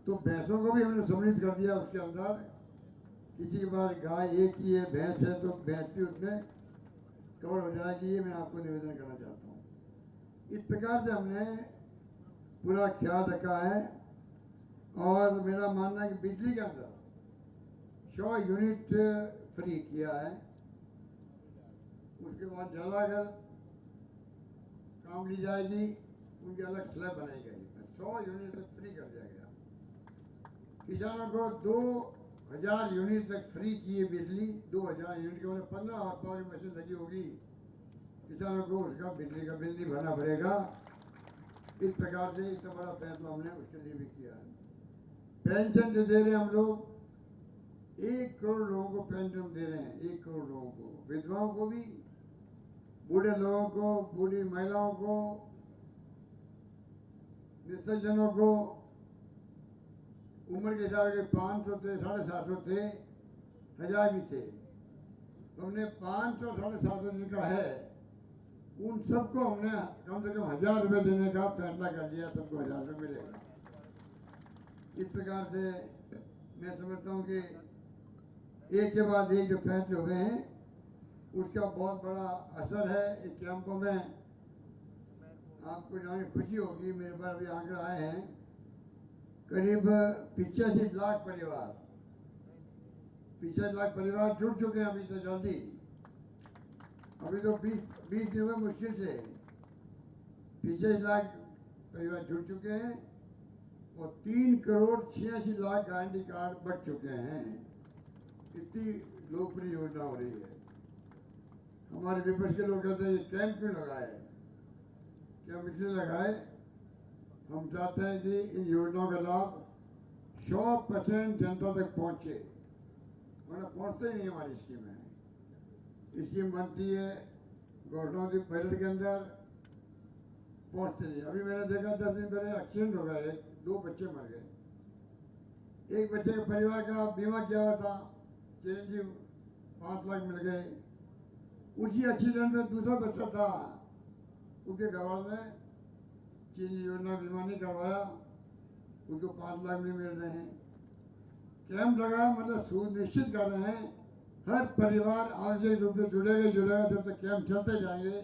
तो भैंसों को भी हमने सम्मिलित कर दिया उसके अंदर। किसी के पास गाय एक ही है, भैंस है, तो भैंस भी उसमें कवर हो जाएगी। ये मैं आपको निवेदन करना चाहता हूँ। इस प्रकार से हमने पूरा ख्याल रखा है। और मेरा मानना है कि बिजली के अंदर 100 यूनिट फ्री किया है। उसके बाद ज़्यादा अगर काम ली जाएगी उनकी अलग स्लैब बनाई गई। 100 यूनिट तक फ्री कर दिया गया। किसानों को 2000 यूनिट तक फ्री की है बिजली। 2000 यूनिट के मतलब 15 हाथ पावर की मशीन लगी होगी, किसानों को उसका बिजली का बिल नहीं भरना पड़ेगा। इस प्रकार से इतना बड़ा फैसला हमने उसके लिए भी किया है। पेंशन जो दे रहे हैं हम लोग, 1 करोड़ लोगों को पेंशन दे रहे हैं। 1 करोड़ लोगों को, विधवाओं को भी, बूढ़े लोगों को, बूढ़ी महिलाओं को, निश्चलजनों को। उम्र के हिसाब से 500 थे, 750 थे, 1000 भी थे। तो हमने 500, 750 जिनका है उन सबको हमने कम से कम 1000 रुपये देने का फैसला कर लिया। सबको 1000 रुपये मिलेगा। इस प्रकार से मैं समझता हूँ कि एक के बाद एक जो फैसले हुए हैं उसका बहुत बड़ा असर है। इस कैंपों में आपको जान के खुशी होगी, मेरे पास अभी आंकड़े आए हैं, करीब 85 लाख परिवार, 85 लाख परिवार जुड़ चुके हैं अभी तो जल्दी। अभी तो 20 दिन में मुश्किल से 85 लाख परिवार जुड़ चुके हैं और 3 करोड़ 86 लाख गारंटी कार्ड बढ़ चुके हैं। इतनी लोकप्रिय योजना हो रही है। हमारे विपक्ष के लोग कहते हैं ये कैंप क्यों लगाए, कैंप इसलिए लगाए, हम चाहते हैं कि इन योजनाओं का लाभ 100% जनता तक पहुंचे, वरना पहुंचते ही नहीं। हमारी स्कीम बनती है, घोषणाओं के बजट के अंदर पहुंचते नहीं। अभी मैंने देखा 10 दिन पहले एक्सीडेंट हो गया, 2 बच्चे मर गए। एक बच्चे के परिवार का बीमा किया हुआ था, चिरंजीव 5 लाख मिल गए। उसी एक्सीडेंट में दूसरा बच्चा था, उसके घरवालों ने चीनी योजना बीमा नहीं करवाया, उसको 5 लाख नहीं मिल रहे हैं। कैंप लगाया मतलब सुनिश्चित कर रहे हैं हर परिवार आवश्यक रूप से जुड़ेगा जब तक कैंप चलते जाएंगे।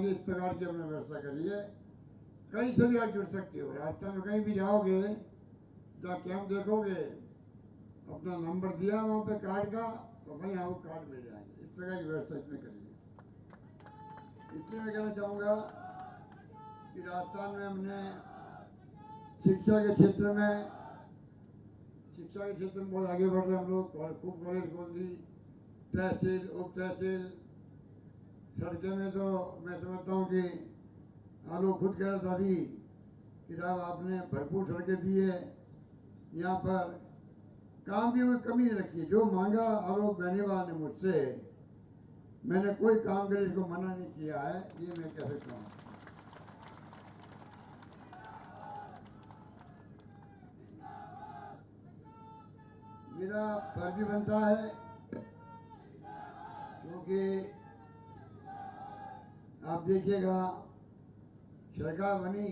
इस प्रकार की हमने व्यवस्था करी है। कहीं से भी आप जुड़ सकते हो। राजस्थान में कहीं भी जाओगे, जहाँ कैंप देखोगे, अपना नंबर दिया वहाँ पे कार्ड का, तो वहीं आपको कार्ड मिल जाएंगे। इस प्रकार की व्यवस्था इसमें करी है। इसलिए मैं कहना चाहूँगा कि राजस्थान में हमने शिक्षा के क्षेत्र में बहुत आगे बढ़ रहे हम लोग। खूब कॉलेज खोल दी, तहसील, उप तहसील, सड़कें में तो मैं समझता हूँ कि लोग खुद कह रहे थे अभी कि साहब आपने भरपूर सड़कें दी है। यहाँ पर काम की कोई कमी नहीं रखी। जो मांगा आलोक बेनीवाल ने मुझसे, मैंने कोई काम के लिए इसको मना नहीं किया है, ये मैं कह सकता हूँ। मेरा फर्ज बनता है, क्योंकि आप देखिएगा सरकार बनी,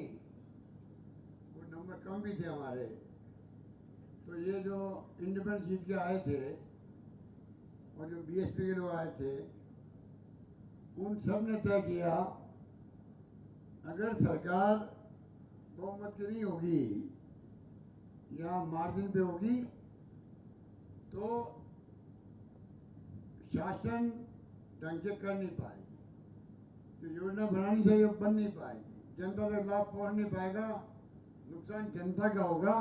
वो नंबर कम भी थे हमारे, तो ये जो इंडिपेंडेंट जीत के आए थे और जो बीएसपी के लोग आए थे, उन सब ने तय किया अगर सरकार बहुमत की नहीं होगी या मार्जिन पे होगी तो शासन ढंग से कर नहीं पाएगी, जो योजना बनानी चाहिए वो बन नहीं पाएगी, जनता तक लाभ पहुंच नहीं पाएगा, नुकसान जनता का होगा।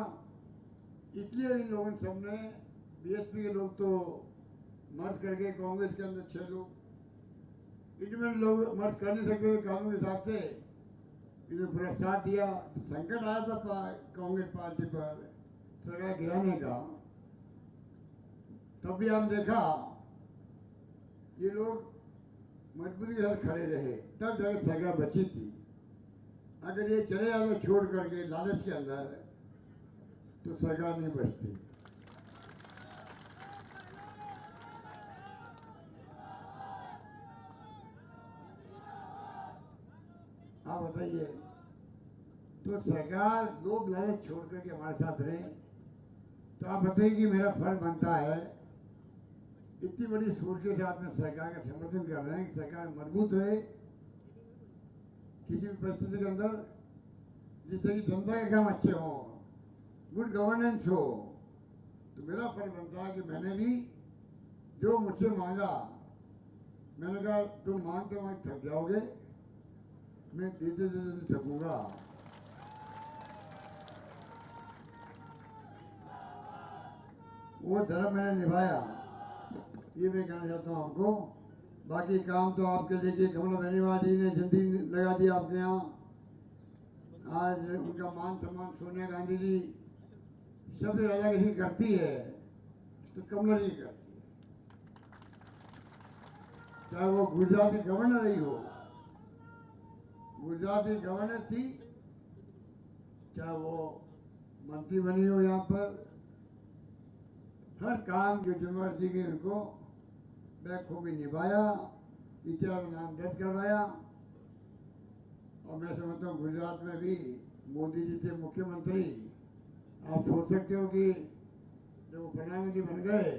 इसलिए इन लोगों सबने, बीएसपी के लोग तो मर्ज करके, कांग्रेस के अंदर 6 लोग, इंडिपेंडेंट लोग मर्ज कर नहीं सकते कानून के हिसाब से, इन्हें पूरा साथ दिया। संकट आया था कांग्रेस पार्टी पर सरकार गिराने का, तब भी हम देखा ये लोग मजबूती के साथ खड़े रहे, तब जाकर सरकार बची थी। अगर ये चले जाते छोड़ करके लालच के अंदर, तो सरकार नहीं बचती। आप बताइए, तो सरकार लोग लालच छोड़ करके हमारे साथ रहे, तो आप बताइए कि मेरा फर्ज बनता है, इतनी बड़ी सोच के साथ में सरकार का समर्थन कर रहे हैं कि सरकार मजबूत रहे किसी भी परिस्थिति के अंदर, जिससे कि जनता के काम अच्छे हों, गुड गवर्नेंस हो। तो मेरा फर्ज बनता है कि मैंने भी जो मुझसे मांगा, मैंने कहा तुम मांगते मांगते थक जाओगे, मैं देते देते थकूंगा। वो धर्म मैंने निभाया, ये मैं कहना चाहता हूँ आपको। बाकी काम तो आपके देखिए कमला बेनीवाल जी ने जल्दी लगा दिया आपके यहाँ। आज उनका मान सम्मान सोनिया गांधी जी सबसे ज़्यादा किसी करती है तो कमला जी करती है, चाहे वो गुजराती गवर्नर रही हो, गुजराती गवर्नर थी, चाहे वो मंत्री बनी हो, यहाँ पर हर काम जो जिम्मेदारी दी गई उनको बखूबी निभाया, इतिहास में नाम दर्ज करवाया। और मैं समझता हूँ गुजरात में भी मोदी जी थे मुख्यमंत्री। आप सोच सकते हो कि जब वो प्रधानमंत्री बन गए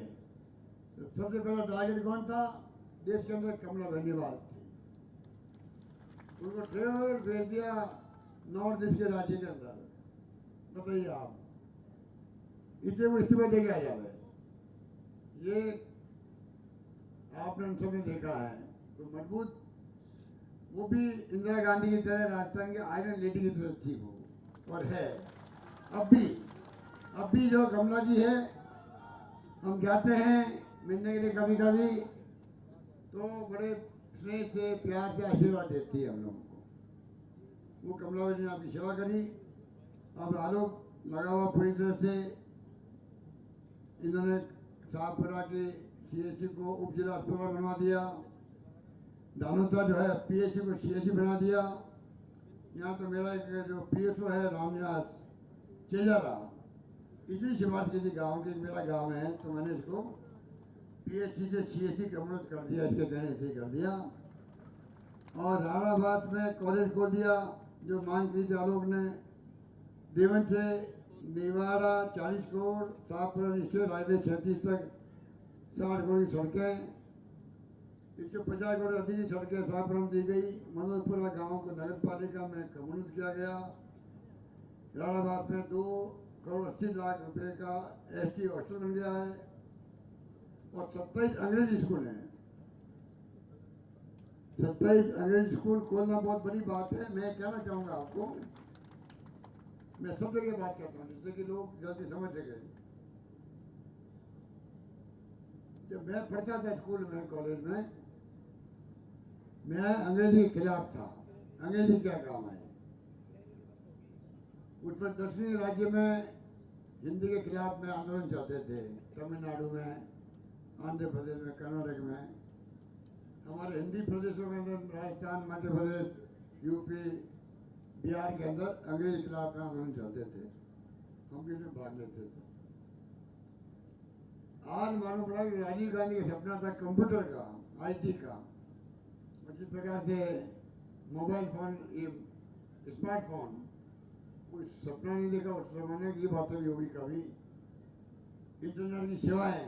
तो सबसे पहला टारगेट कौन था देश के अंदर? कमला बेनीवाल थी। उनको ट्रेवल भेज दिया नॉर्थ ईस्ट के राज्य के अंदर। बताइए आप, इतने वो इस्तीफा दे के आ जाए, ये आपने उन सबने देखा है। तो मजबूत, वो भी इंदिरा गांधी की तरह राजस्थान के आयरन लेडी की तरह थी वो, और है अब भी जो कमला जी है, हम जाते हैं मिलने के लिए कभी कभी, तो बड़े स्नेह से प्यार से आशीर्वाद देती है हम लोगों को। वो कमला जी ने आपकी सेवा करी। अब आलोक लगा हुआ पूरी तरह से, इन्होंने शाहपुरा के सीएचसी को उप जिला अस्पताल बनवा दिया, दानोता जो है पीएचसी को सीएचसी बना दिया। यहाँ तो मेरा एक जो पीएसओ है रामनिवास चेजारा, इसी सिफारिश की थी गाँव की, मेरा गांव है, तो मैंने इसको पीएचसी से सीएचसी कन्वर्ट कर दिया, इसके कहने से कर दिया। और राणाबाद में कॉलेज खोल दिया, जो मांग की थी आलोक ने। देवन से निवाड़ा 40 करोड़, शाहपुरा स्टेट हाईवे 36 तक 60 करोड़ की सड़कें, 150 करोड़ अधिक की सड़कें शाहपुरा में दी गई। मनोजपुरा गाँव को नगर पालिका में कम्युनिट किया गया। राणाबाद में 2 करोड़ 80 लाख रुपए का एसटी हॉस्टल बन गया है, और 27 अंग्रेजी स्कूल हैं। 27 अंग्रेजी स्कूल खोलना बहुत बड़ी बात है। मैं कहना चाहूँगा आपको, मैं सब जगह बात करता हूँ जिससे कि लोग जल्दी समझ सके। जब मैं पढ़ता था स्कूल में, कॉलेज में, मैं अंग्रेजी के खिलाफ था। अंग्रेजी क्या काम है? उस पर दक्षिणी राज्य में हिंदी के खिलाफ में आंदोलन चलते थे तमिलनाडु में, आंध्र प्रदेश में, कर्नाटक में, हमारे हिंदी प्रदेशों के अंदर राजस्थान, मध्य प्रदेश, यूपी, बिहार के अंदर अंग्रेज के खिलाफ में आंदोलन चलते थे। हम भी इसमें भाग लेते थे। आज मालूम पड़ा कि राजीव गांधी का सपना था कंप्यूटर का, आईटी का, और जिस प्रकार से मोबाइल फोन, ये स्मार्टफोन, कोई सपना नहीं देखा उस जमाने की बातें भी होगी कभी। इंटरनेट की सेवाएं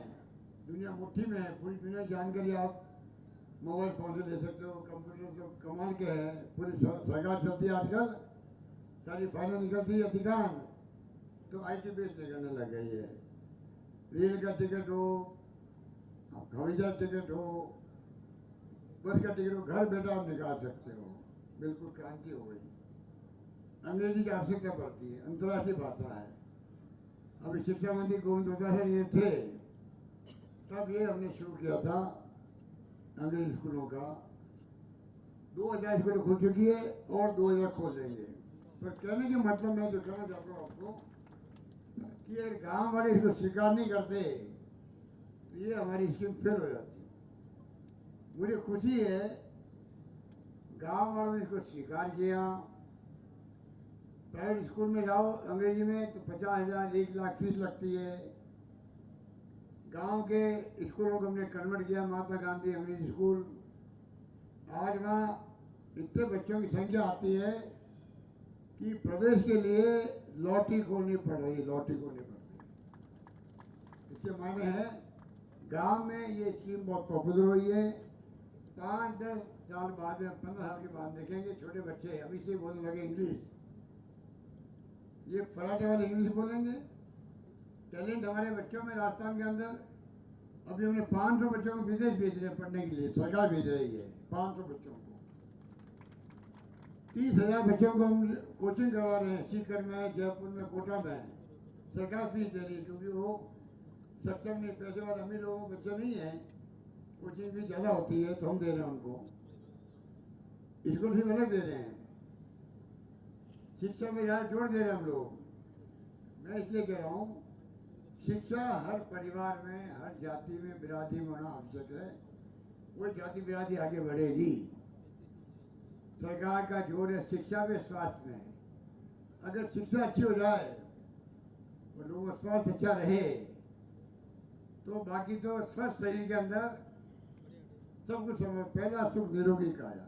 दुनिया मुट्ठी में है, पूरी दुनिया की जानकारी आप मोबाइल फोन से ले सकते हो। कंप्यूटर तो कमाल के है, पूरी सरकार चलती है आजकल, सारी फाइलें निकलती है अधिकांश तो आईटी बेस्ड निकलने लग गई है। रेल का टिकट हो, हवाई जहाज टिकट हो, बस का टिकट हो, घर बैठा आप निकाल सकते हो। बिल्कुल क्रांति हो गई। अंग्रेजी की आवश्यकता पड़ती है, अंतर्राष्ट्रीय भाषा है। अभी शिक्षा मंत्री गोविंद वोतासर ये थे तब ये हमने शुरू किया था अंग्रेजी स्कूलों का। 2000 स्कूलें खुल चुकी है और 2000 खोल देंगे। पर कहने का मतलब मैं जो कहना चाहता हूँ आपको कि अगर गांव वाले इसको स्वीकार नहीं करते तो ये हमारी स्कीम फेल हो जाती। मुझे खुशी है गांव वालों ने इसको स्वीकार किया। प्राइवेट स्कूल में जाओ अंग्रेजी में तो 50,000 1 लाख फीस लगती है। गांव के स्कूलों को हमने कन्वर्ट किया महात्मा गांधी अंग्रेजी स्कूल। आज वहाँ इतने बच्चों की संख्या आती है कि प्रवेश के लिए लॉटरी खोलनी पड़ रही है, लॉटरी खोलनी पड़ रही है। इसके मायने हैं गांव में ये स्कीम बहुत पॉपुलर हुई है। 5-10 साल बाद में, 15 साल के बाद देखेंगे छोटे बच्चे अभी से बोलने लगे इंग्लिश। ये फराटे वाले इंग्लिश बोलेंगे। टैलेंट हमारे बच्चों में राजस्थान के अंदर। अभी हमने 500 बच्चों को विदेश भेज रहे हैं पढ़ने के लिए, सरकार भेज रही है 500 बच्चों को। 30,000 बच्चों को हम कोचिंग करवा रहे हैं सीकर में, जयपुर में, कोटा में। सरकार फीस दे रही है क्योंकि वो सक्षम नहीं, पैसे वाले अमीर लोगों को बच्चे नहीं है, कोचिंग फीस ज़्यादा होती है तो हम दे रहे हैं उनको। स्कूल फीस अलग दे रहे हैं, शिक्षा में यहाँ जोड़ दे रहे हैं हम लोग। मैं इसलिए कह रहा हूँ शिक्षा हर परिवार में, हर जाति में, बिरादरी में होना आवश्यक है। वो जाति बिरादरी आगे बढ़ेगी। सरकार का जोर है शिक्षा में, स्वास्थ्य में। अगर शिक्षा अच्छी हो जाए और लोगों का स्वास्थ्य अच्छा रहे तो बाकी तो स्वस्थ शरीर के अंदर सब कुछ संभव। पहला सुख निरोगी काया।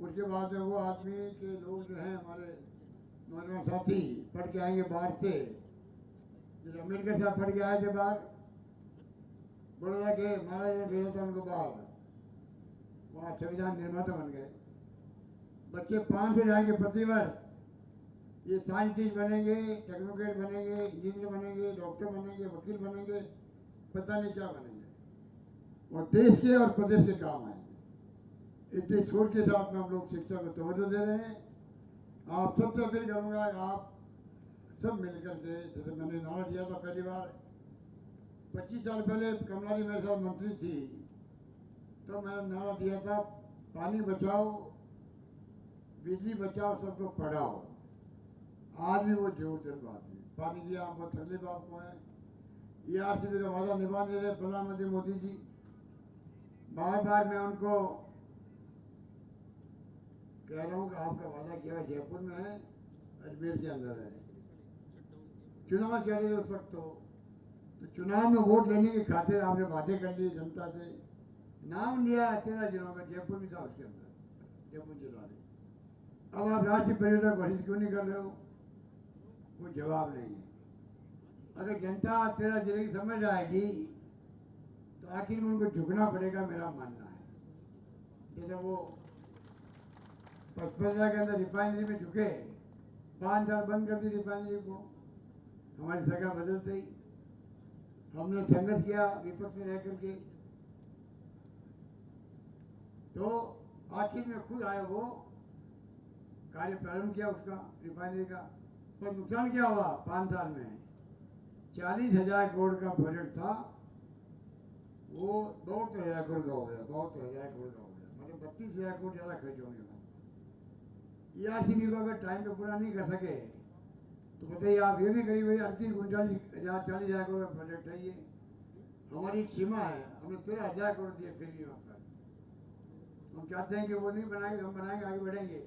उसके बाद में वो आदमी के लोग जो हैं हमारे नौजवान साथी पढ़ के आएंगे बाहर से। जैसे अमेरिका से पढ़ के आए थे बाहर, बड़ौदा के महाराज ने भेजा था उनको बाहर, वहाँ संविधान निर्माता बन गए। बच्चे 500 जाएंगे प्रति वर्ष। ये साइंटिस्ट बनेंगे, टेक्नोक्रेट बनेंगे, इंजीनियर बनेंगे, डॉक्टर बनेंगे, वकील बनेंगे, पता नहीं क्या बनेंगे, और देश के और प्रदेश के काम आएंगे। इसलिए छोड़ के साथ में हम लोग शिक्षा को तवज्जो दे रहे हैं। आप सबसे अपील करूँगा आप सब मिलकर के, जैसे मैंने नारा दिया था पहली बार 25 साल पहले, कमला जी मेरे साथ मंत्री थी, तो मैंने नारा दिया था पानी बचाओ, बिजली बचाओ, सबको पढ़ाओ। आज भी वो जोर बात है। पानी की आपको तकलीफ आपको है, ERCB का वादा निभा दे रहे प्रधानमंत्री मोदी जी। बार बार मैं उनको कह रहा हूँ कि आपका वादा किया हुआ जयपुर में है, अजमेर के अंदर है। चुनाव चल रहे उस वक्त तो चुनाव में वोट लेने की खातिर आपने वादे कर लिए जनता से। नाम लिया 13 जिलों में, जयपुर भी था उसके अंदर, जयपुर जिला में। अब आप राष्ट्रीय परियोजना घोषित क्यों नहीं कर रहे हो? कोई जवाब नहीं है। अगर जनता 13 जिले की समझ आएगी तो आखिर में उनको झुकना पड़ेगा, मेरा मानना है। जैसे वो पचपन के अंदर रिफाइनरी में झुके, 5 साल बंद कर दी रिफाइनरी को, हमारी सरकार बदलते ही हमने संघर्ष किया विपक्ष में रह करके, तो आखिर में खुद आए वो कार्य प्रारंभ किया उसका, रिफाइनरी का। पर नुकसान क्या हुआ 5 साल में? 40,000 करोड़ का प्रोजेक्ट था, वो 72,000 करोड़ का हो गया, 72,000 करोड़ का हो गया, मतलब 32,000 करोड़ ज़्यादा खर्च होंगे। ERCB को अगर टाइम पे पूरा नहीं कर सके तो बताइए आप, ये भी करीब 38-39,000 करोड़ का प्रोजेक्ट है ये। हमारी एक सीमा है, हमने 13,000 करोड़ दिए फिर यहाँ पर। हम चाहते हैं कि वो नहीं बनाएंगे, हम बनाएंगे, आगे बढ़ेंगे।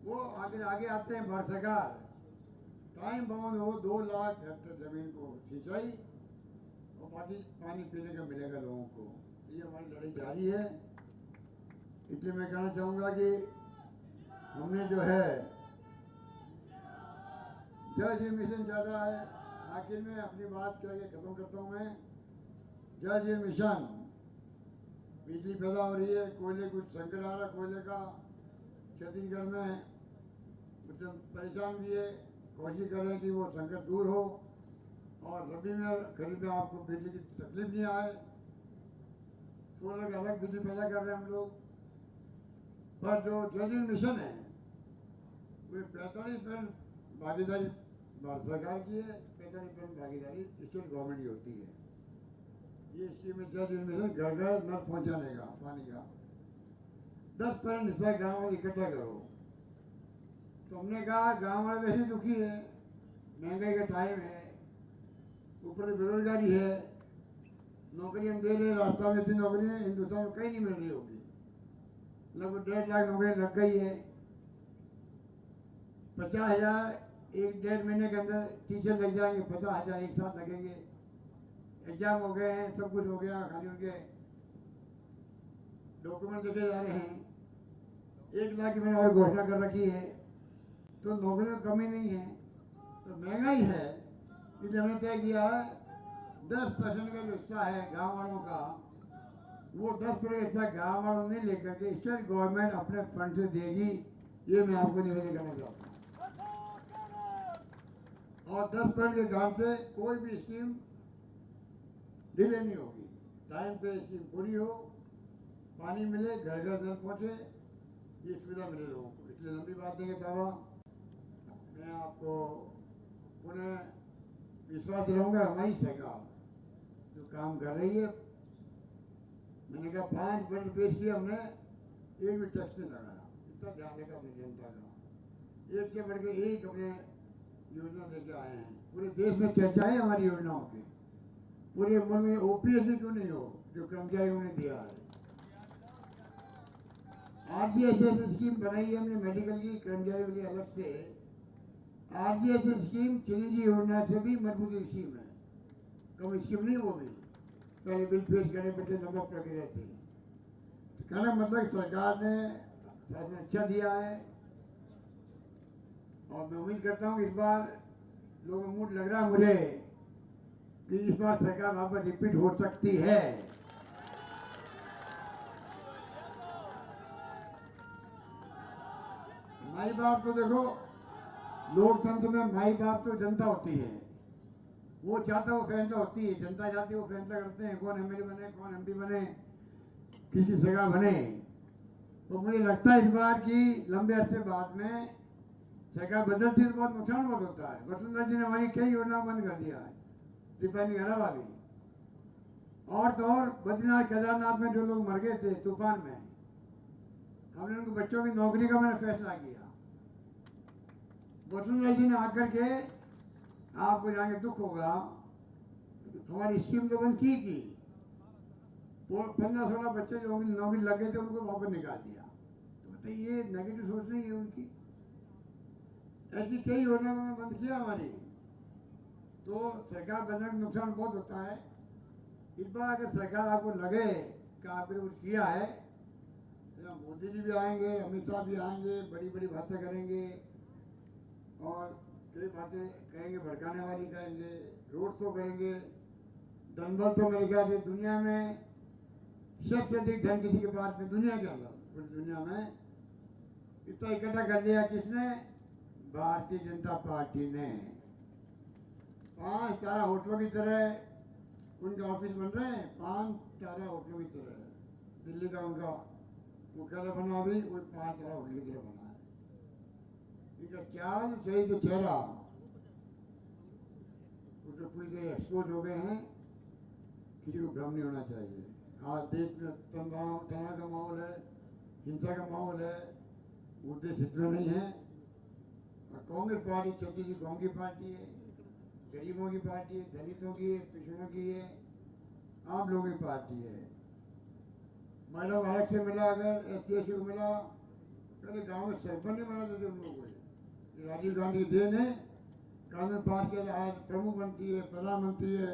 वो आगे आगे आते हैं भारत सरकार, टाइम बाउंड हो 2 लाख हेक्टेयर जमीन को सिंचाई और बाकी पानी पीने का मिलेगा लोगों को। ये हमारी लड़ाई जारी है। इसलिए मैं कहना चाहूँगा कि हमने जो है जल जीवन मिशन ज़्यादा है। आखिर में अपनी बात करके खत्म करता हूँ मैं। जल जीवन मिशन, बिजली पैदा हो रही है, कोयले कुछ संकट आ रहा कोयले का छत्तीसगढ़ में, मतलब परेशान भी है। कोशिश कर रहे हैं कि वो संकट दूर हो और रबी में खरीद में आपको बिजली की तकलीफ नहीं आए। सोलर का अलग बिजली पैदा कर रहे हैं हम लोग। पर जो जल जीवन मिशन है वो 45% भागीदारी भारत सरकार की है, 45% भागीदारी स्टेट गवर्नमेंट की होती है। ये स्कीम में जल जीवन मिशन घर घर नल पहुंचाने का पानी का 10% हिस्सा गाँव इकट्ठा करो। तो हमने कहा गाँव वाले वैसे दुखी है, महंगाई का टाइम है, ऊपर बेरोजगारी है, नौकरी हम दे रहे, रास्ता में इतनी नौकरियाँ हिंदुस्तान में कहीं नहीं मिल रही होगी। लगभग 1.5 लाख नौकरियाँ लग गई है। 50,000 1-1.5 महीने के अंदर टीचर लग जाएंगे, 50,000 एक साथ लगेंगे। एग्जाम हो गए हैं, सब कुछ हो गया, खाली उनके डॉक्यूमेंट देखे जा रहे हैं। 1 लाख की मैंने और घोषणा कर रखी है। तो नौकरी में कमी नहीं है, तो महंगाई है, इसलिए हमने तय किया है 10% का जो हिस्सा है गाँव वालों का, वो 10% हिस्सा गाँव वालों नहीं लेकर के स्टेट गवर्नमेंट अपने फंड से देगी। ये मैं आपको निवेदन करना चाहता हूँ। और 10% के काम से कोई भी स्कीम डिले नहीं होगी, टाइम पे स्कीम पूरी हो, पानी मिले, घर घर नल पहुँचे, ये सुविधा मिले लोगों को। इसलिए लंबी बात नहीं कहता हुआ मैं आपको पुनः विश्वास दिलाऊंगा, हमारी सरकार जो काम कर रही है। मैंने कहा 5 बजट पेश किया हमने, एक भी टैक्स नहीं लगाया। इतना ध्यान रखा अपनी जनता का, एक से बढ़ के एक अपने योजना लेके आए हैं। पूरे देश में चर्चा है हमारी योजनाओं की। पूरे मुल्क में ओपीएस भी क्यों नहीं हो जो कर्मचारियों ने दिया है। आरजीएसएस स्कीम बनाई है हमने मेडिकल की, कर्मचारियों के लिए अलग से। आरजीएसएस स्कीम चिरंजी योजना से भी मजबूत स्कीम है, कम स्कीम नहीं। वो भी पहले बिल पेश करने पड़ते, लंबा प्रक्रिया थी। तो कहना मतलब सरकार ने शासन अच्छा दिया है और मैं उम्मीद करता हूँ इस बार लोगों को मूड लग रहा है मुझे कि इस बार सरकार वापस रिपीट हो सकती है। माई बाप तो देखो, लोकतंत्र में माई बाप तो जनता होती है। वो चाहता वो फैसला होती है, जनता चाहती है वो फैसला करते हैं, कौन एमएलए बने, कौन एमपी बने, किसकी जगह बने। तो मुझे लगता है इस बार की लंबे अरसे बाद में सरकार बदलती है तो बहुत नुकसान बहुत होता है। वसुंधरा जी ने हमारी कई योजना बंद कर दिया है, रिफाइनरी अलावा भी। और तो और बद्रीनाथ केदारनाथ में जो लोग मर गए थे तूफान में, हमने उनके बच्चों की नौकरी का मैंने फैसला किया। वसुंधरा जी ने आकर के, आपको जाके दुख होगा, हमारी स्कीम तो बंद की। 15-16 बच्चे जो नौकरी लग गए थे उनको वापस निकाल दिया। तो बताइए ये नेगेटिव सोच नहीं है उनकी। ऐसी कई योजना उन्होंने बंद किया हमारी। तो सरकार बदलने का नुकसान बहुत होता है। इस बार अगर सरकार आपको लगे कि आपने कुछ किया है, तो मोदी जी भी आएंगे, अमित शाह भी आएंगे, बड़ी बड़ी बातें करेंगे और कई बातें कहेंगे, भड़काने वाली कहेंगे, रोड शो करेंगे। धनबल तो मेरे ख्याल से दुनिया में सबसे अधिक धन किसी के पास में, दुनिया के अंदर, पूरी दुनिया में इतना इकट्ठा कर लिया किसने? भारतीय जनता पार्टी ने। 5 तारा होटलों की तरह उनके ऑफिस बन रहे हैं, 5 तारा होटलों की तरह। दिल्ली का उनका मुख्यालय बना, भी वो 5 तारा होटल की तरह बना है। इनका चाल सही तो चेहरा उसको पूरी तरह एक्सपोज हो गए हैं, किसी को भ्रम नहीं होना चाहिए। आज देश में तनाव का माहौल है, हिंसा का माहौल है, उद्देश्य हित में नहीं है। कांग्रेस पार्टी छत्तीसगढ़ गांव की पार्टी है, गरीबों की पार्टी है, दलितों की है, पिछड़ों की है, आम लोगों की पार्टी है। महिला भारत से मिला, अगर SC को मिला, पहले गांव में सरपंच नहीं बना देते उन लोगों को। ये राजीव गांधी की देन है। कानून पास किया, आज प्रमुख बनती है, प्रधानमंत्री है,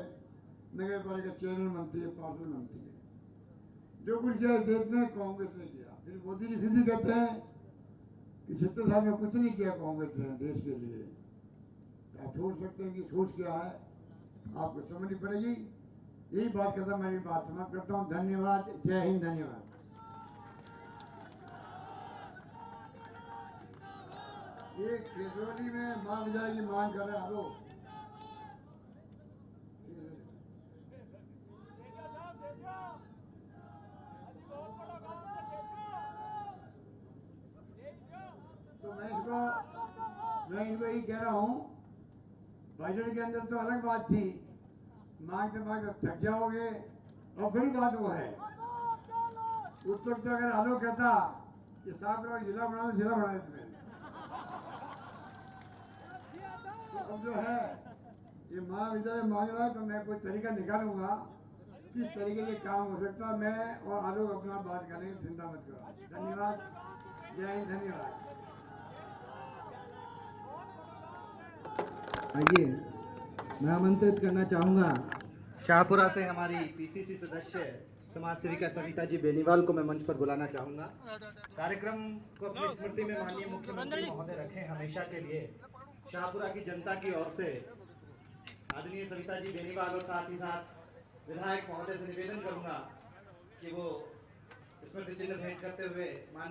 नगर पालिका चेयरमैन बनती है, पार्षद बनती है। जो कुछ किया इस देश में कांग्रेस ने किया। फिर मोदी जी फिर भी कहते हैं कि 70 साल में कुछ नहीं किया कांग्रेस ने देश के लिए। तो आप सोच सकते हैं कि सोच क्या है, आपको समझनी पड़ेगी। यही बात करता मैं बात समाप्त करता हूँ। धन्यवाद। जय हिंद। धन्यवाद। ये केजौली में मां विजय की मांग कर रहे हैं। हेलो, तो मैं इनको यही कह रहा हूँ, बजट के अंदर तो अलग बात थी, मांगते मांगते थक जाओगे, और बड़ी बात वो है। उस वक्त तो अगर आलो कहता कि साहब लोग जिला बना दो, जिला बना देते। तो अब जो है ये माँ विजय मांग रहा है, तो मैं कोई तरीका निकालूंगा किस तरीके से काम हो सकता है। मैं और आलोक अपना बात करेंगे, चिंता मत करो। धन्यवाद। जय हिंद। धन्यवाद। आइए, मैं आमंत्रित करना चाहूँगा शाहपुरा से हमारी PCC सदस्य समाज सेविका सविता जी बेनीवाल को मैं मंच पर बुलाना चाहूँगा। कार्यक्रम को अपनी स्मृति में माननीय मुख्यमंत्री महोदय रखें हमेशा के लिए। शाहपुरा की जनता की ओर से आदरणीय सविता जी बेनीवाल और साथ ही साथ विधायक महोदय से निवेदन करूँगा कि वो स्मृति चिन्ह भेंट करते हुए